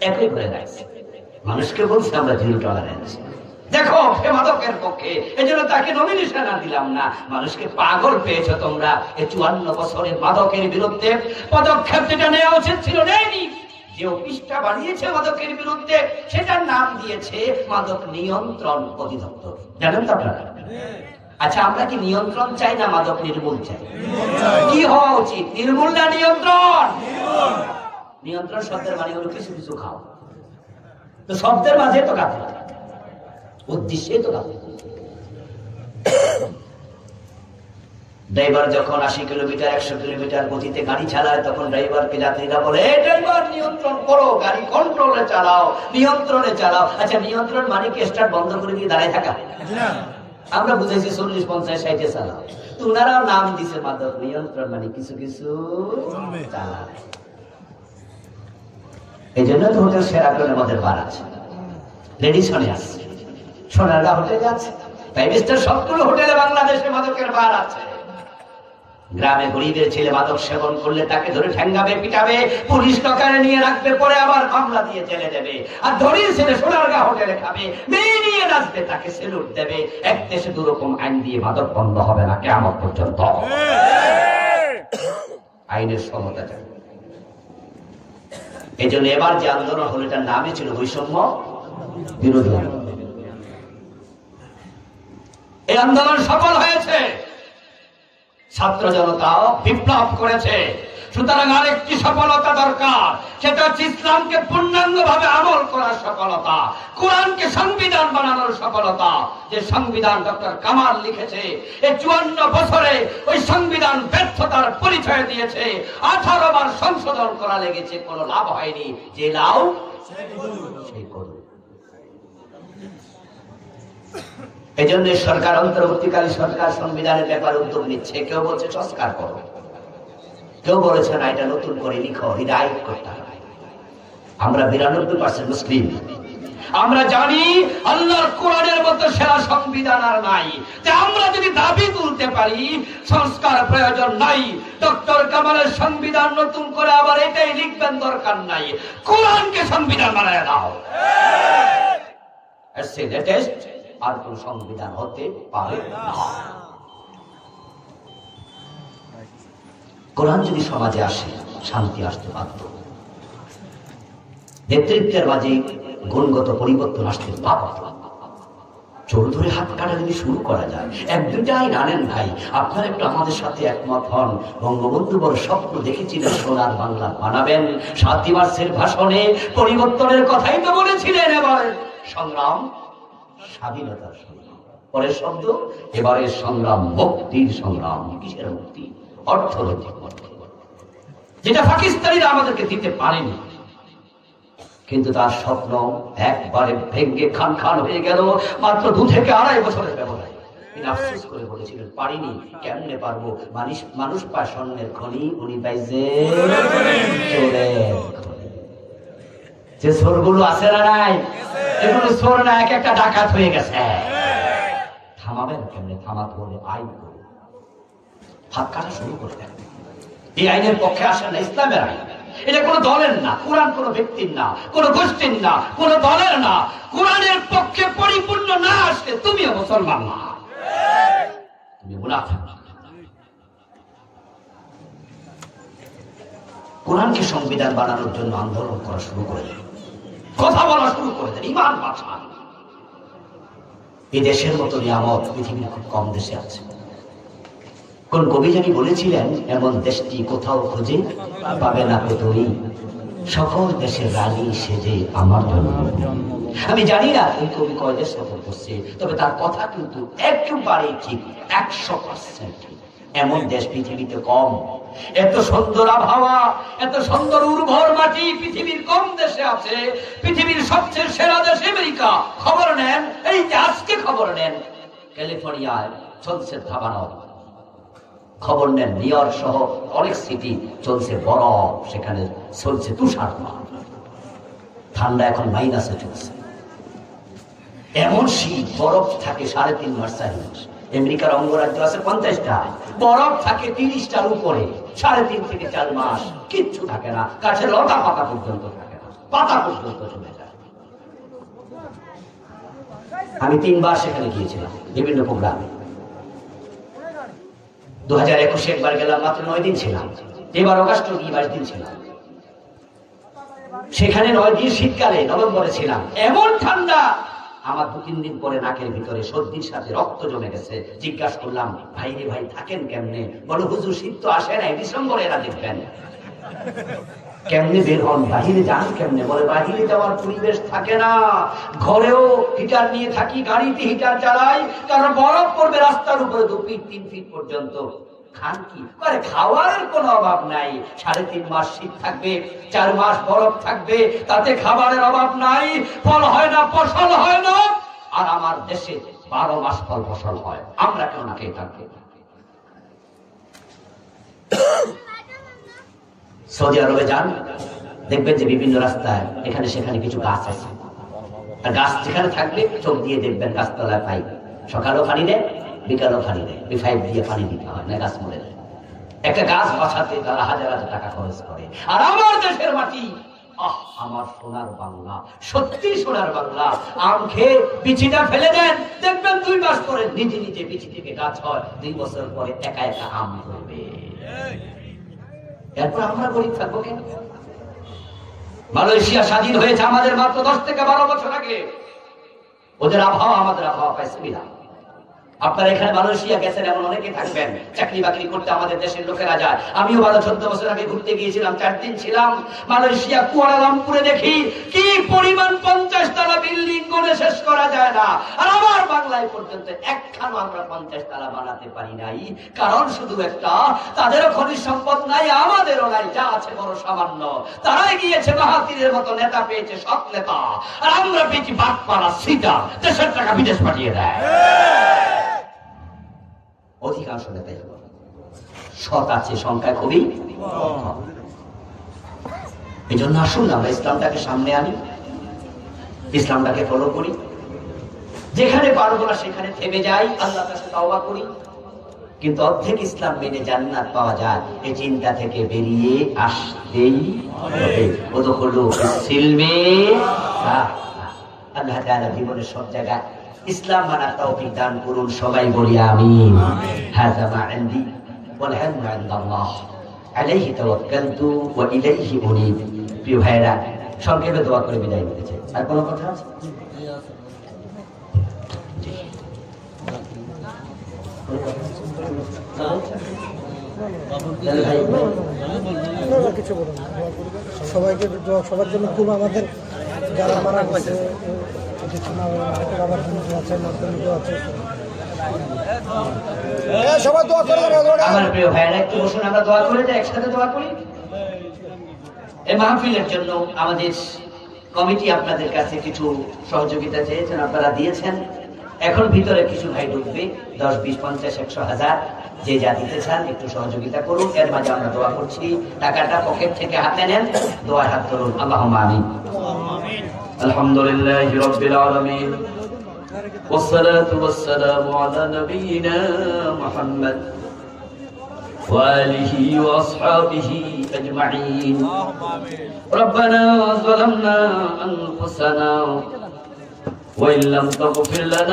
একই করে রাখছে। মানুষকে বলছে আমরা জিরো টলারেন্স। দেখো সে মাদকের পক্ষে, এই জন্য তাকে নমিনেশন দিলাম না। মানুষকে পাগল পেয়েছো তোমরা। এই 54 বছরের মাদকের বিরুদ্ধে পদক্ষেপ যেটা নেওয়া উচিত ছিল নেয়নি। যে অফিসটা বানিয়েছে মাদকের বিরুদ্ধে সেটার নাম দিয়েছে মাদক নিয়ন্ত্রণ অধিদপ্তর। জানেন তো আপনারা? আচ্ছা, আমরা কি নিয়ন্ত্রণ চাই না মাদক নির্মূল চাই? কি হওয়া উচিত, নির্মূল না নিয়ন্ত্রণ? নিয়ন্ত্রণ শব্দের মানে হলো কিছু কিছু খাও। তো শব্দের মাঝে তো গাফিলতি, উদ্দেশ্যে তো গাফিলতি। ড্রাইভার যখন 80 কিলোমিটার 100 কিলোমিটার গতিতে গাড়ি চালায় তখন ড্রাইভারকে যাত্রীরা বলে এই ড্রাইভার নিয়ন্ত্রণ করো, গাড়ি কন্ট্রোলে চালাও, নিয়ন্ত্রণে চালাও। আচ্ছা, নিয়ন্ত্রণ মানে কি স্টার্ট বন্ধ করে দিয়ে দাঁড়ায় থাকা? আমরা বুঝেছি 40, 50, 60 চালাও। তো ওনারাও নাম দিছে মাদক নিয়ন্ত্রণ মানে কিছু কিছু চালায়। এই জন্য তো হোটেল সেরাটনে আমাদের বার আছে, রেডিসনে আছে, সোনারগাঁ হোটেলে আছে, ফাইভ স্টার সবগুলো হোটেলে বাংলাদেশে মাদকের বার আছে। গ্রামে গরিবের ছেলে মাদক সেবন করলে তাকে ধরে ঠ্যাঙ্গাবে, পিটাবে, পুলিশ লকারে নিয়ে রাখবে, পরে আবার মামলা দিয়ে জেলে দেবে। আর ধরির ছেলে সোনারগাঁ হোটেলে খাবে, মেয়ে নিয়ে নাচবে, তাকে সেলুট দেবে। এক দেশে দুরকম আইন দিয়ে মাদক বন্ধ হবে না কিয়ামত পর্যন্ত। আইনের সমতা চাই। এই জন্য এবার যে আন্দোলন হলো এটার নামে ছিল বৈষম্য বিরোধী আন্দোলন। এই আন্দোলন সফল হয়েছে, ছাত্র জনতাও বিপ্লব করেছে। সুতরাং আরেকটি সফলতা দরকার, সেটা হচ্ছে ইসলামকে পূর্ণাঙ্গ ভাবে আমল করার সফলতা, কোরআনকে সংবিধান বানানোর সফলতা। যে সংবিধান ডক্টর কামাল লিখেছে, এই 54 বছরে ওই সংবিধান ব্যর্থতার পরিচয় দিয়েছে। 18 বার সংশোধন করা লেগেছে, কোনো লাভ হয়নি। যে লাভ সেই করুন। এই জন্য সরকার, অন্তর্বর্তীকালীন সরকার সংবিধানের ব্যাপারে উদ্যোগ নিচ্ছে। কেউ বলছে সংস্কার করো, কেউ বলেছে না এটা নতুন করে লিখো, হিদায়াত করতে হবে। আমরা 92% মুসলিম, আমরা জানি আল্লাহর কোরআনের মতো সেরা সংবিধান আর নাই। আমরা যদি দাবি তুলতে পারি সংস্কার প্রয়োজন নাই, ডক্টর কামালের সংবিধান নতুন করে আবার এটাই লিখবেন দরকার নাই, কোরআনকে সংবিধান বানায় দাও। লেটেস্ট আর কোন সংবিধান হতে পারে না। কোরআন যদি সমাজে আসে শান্তি আসতে বাধ্য, নেতৃত্বের মাঝে গুণগত পরিবর্তন আসতে বাধ্য। চোর ধরে হাত কাটা যদি শুরু করা যায়, 1-2টা আইন আনেন ভাই। আপনারা একটু আমাদের সাথে একমত হন। বঙ্গবন্ধু বড় স্বপ্ন দেখেছিলেন সোনার বাংলা বানাবেন। 7 মার্চের ভাষণে পরিবর্তনের কথাই তো বলেছিলেন। এবার সংগ্রাম স্বাধীনতার সংগ্রাম, পরের শব্দ এবারের সংগ্রাম মুক্তির সংগ্রাম। কিসের মুক্তি? অর্থনৈতিক মুক্তি, যেটা পাকিস্তানিরা আমাদেরকে দিতে পারেনি। কিন্তু তার স্বপ্ন একবারে ভেঙ্গে খান খান হয়ে গেল মাত্র 2 থেকে 2.5 বছরের ব্যবধানে। তিনি আফসোস করে বলেছিলেন পারিনি। কেমনে পারবো? মানুষ পায় স্বর্ণের খনি, উনি পাইছে চোরের খনি। যে চোরগুলো আছে না নাই, এগুলো চোর না, এক একটা ডাকাত হয়ে গেছে। থামাবেন কেমনে? থামাতে হলে আইন করে হাত কাটা শুরু করে দেন। এই আইনের পক্ষে আসেন না, ইসলামের আইন। এটা কোন দলের না, কোরআন কোন ব্যক্তির না, কোন গোষ্ঠীর না, কোন দলের না। কোরআনের পক্ষে পরিপূর্ণ না আসলে তুমিও মুসলমান না, তুমি মুনাফিক। কোরআনকে সংবিধান বানানোর জন্য আন্দোলন করা শুরু করে দেন, কথা বলা শুরু করে দেন, ঈমান বাঁচান। এই দেশের মতো নিয়ামত পৃথিবীর খুব কম দেশে আছে। কোন কবি জানি বলেছিলেন, এমন দেশটি কোথাও খুঁজে পাবে না কো তুমি, সকল দেশের রানী সেজে আমার জন্য। আমি জানি না এই কবি কয় দেশ সফর করছে, তবে তার কথা কিন্তু একেবারে ঠিক, 100% ঠিক। এমন দেশ পৃথিবীতে কম। এত সুন্দর আবহাওয়া, এত সুন্দর উর্বর মাটি পৃথিবীর কম দেশে আছে। পৃথিবীর সবচেয়ে সেরা দেশ আমেরিকা। খবর নেন, এই যে আজকে খবর নেন, ক্যালিফোর্নিয়ায় চলছে দাবানল। খবর নেন নিউ ইয়র্ক সহ অনেক সিটি চলছে বরফ, সেখানে চলছে তুষারপাত। ঠান্ডা এখন মাইনাসে চলছে। এমন শীত, বরফ থাকে 3.5 মাস 4 মাস। আমেরিকার অঙ্গরাজ্য আছে 50টা, বরফ থাকে 30টার উপরে। 3.5 থেকে 4 মাস কিচ্ছু থাকে না, গাছের লতা পাতা পর্যন্ত থাকে না, পাতা পর্যন্ত চলে যায়। আমি 3 বার সেখানে গিয়েছিলাম বিভিন্ন প্রোগ্রামে। 2021 একবার গেলাম, মাত্র 9 দিন ছিলাম। এবার অগাস্ট গিয়ে 22 দিন ছিলাম। সেখানে 9 দিন শীতকালে, নভেম্বরে ছিলাম। এমন ঠান্ডা, আমার 2-3 দিন পরে নাকের ভিতরে সর্দির সাথে রক্ত জমে গেছে। জিজ্ঞাসা করলাম, ভাই রে ভাই থাকেন কেমনে? বলো হুজুর শীত তো আসে না, ডিসেম্বরে এরা দেখবেন। কেমনে বের হন, বাহিরে যান কেমনে? বলে বাহিরে যাওয়ার পরিবেশ থাকে না, ঘরেও হিটার নিয়ে থাকি, গাড়িতে হিটার চালাই, কারণ বরফ পড়বে রাস্তার উপরে 2 ফিট 3 ফিট পর্যন্ত। খান কি করে? খাওয়ারের কোনো অভাব নাই। 3.5 মাস শীত থাকবে, 4 মাস বরফ থাকবে, তাতে খাবারের অভাব নাই। ফল হয় না, ফসল হয় না। আর আমার দেশে 12 মাস ফল ফসল হয়। আমরা কেন না খেয়ে থাকবো? সৌদি আরবে যান, দেখবেন যে বিভিন্ন রাস্তায় এখানে সেখানে কিছু গাছ আছে। আর গাছ যেখানে থাকবে চোখ দিয়ে দেখবেন গাছতলায় পাইপ, সকালেও পানি দেয়, বিকালেও পানি দেয়। এই পাইপ দিয়ে পানি দিতে হয় না, গাছ মরে যায়। একটা গাছ বাঁচাতে তারা হাজার হাজার টাকা খরচ করে। আর আমার দেশের মাটি, আমার সোনার বাংলা, সত্যি সোনার বাংলা। আম খেয়ে বিচিটা ফেলে দেন, দেখবেন 2 মাস পরে নিজে নিজে বিচি থেকে গাছ হয়। 2 বছর পরে একা একা আম ধরবে। এরপর আমরা গরিব থাকবো কেন? মালয়েশিয়া স্বাধীন হয়েছে আমাদের মাত্র 10 থেকে 12 বছর আগে। ওদের আবহাওয়া আমাদের আবহাওয়া পাইছে না। আপনারা এখানে মালয়েশিয়া গেছেন, এমন অনেকে থাকবেন, চাকরি বাকরি করতে আমাদের দেশের লোকেরা যায়। আমিও 12-14 বছর আগে ঘুরতে গিয়েছিলাম, 4 দিন ছিলাম মালয়েশিয়া। কুয়ালালামপুরে দেখি কি পরিমাণ 50 তলা বিল্ডিং গড়ে শেষ করা যায় না। আর আমার বাংলায় পর্যন্ত একখানো আমরা 50 তলা বানাতে পারি নাই। কারণ শুধু একটা, তাদেরও খনিজ সম্পদ নাই, আমাদেরও নাই, যা আছে বড় সামান্য। তারাই গিয়েছে মাহাতিরের মতো নেতা পেয়েছে, সৎ নেতা, আর আমরা পেয়েছি বাটপাড়া সিটা, দেশের টাকা বিদেশ পাঠিয়ে দেয়। অধিকাংশ নেতাই সৎ আছে, সংখ্যা খুবই। এই জন্য আসুন আমরা ইসলামটাকে সামনে আনি, ইসলামটাকে ফলো করি। যেখানে পারবো না সেখানে থেমে যাই, আল্লাহর কাছে তওবা করি। কিন্তু অর্ধেক ইসলাম মেনে জান্নাত পাওয়া যায়, এই চিন্তা থেকে বেরিয়ে আসতেই হবে। ওদখুলু ফিস-সিলমি। আল্লাহ তাআলা জীবনের সব জায়গায় ইসলাম মানার তৌফিক দান করুন, সবাই বলি আমিন। হাযা মা ইনদি ওয়াল ইলমু ইনদাল্লাহ, আলাইহি তাওয়াক্কালতু ওয়া ইলাইহি উনীব। প্রিয় ভাইরা, সংক্ষেপে দোয়া করে বিদায় নিতে। আর কোনো কথা আছে? কিছু বলুন, সবাইকে সবার জন্য খুব আমাদের যারা মারা গেছে, আমার প্রিয় ভাইয়েরা একটু বসুন, আমরা দোয়া করে যাই, একসাথে দোয়া করি। এই মাহফিলের জন্য আমাদের কমিটি আপনাদের কাছে কিছু সহযোগিতা চেয়েছেন, আপনারা দিয়েছেন। এখন ভিতরে কিছু ভাই ঢুকবে, 10, 20, 50, 100, 1000 যে যা দিতে চান একটু সহযোগিতা করুন। এর মাঝে আমরা দোয়া করছি। টাকাটা পকেট থেকে হাতে নেন, দোয়ার হাত ধরুন। আল্লাহুম্মা আমিন। আলহামদুলিল্লাহি রাব্বিল আলামিন, ওয়াসসালাতু ওয়াসসালামু আলা নাবিয়িনা মুহাম্মদ ওয়া আলিহি ওয়া আসহাবিহি আজমাইন। রব্বানা যালামনা আনফুসানা ওয়া ইল্লাম তাগফির লানা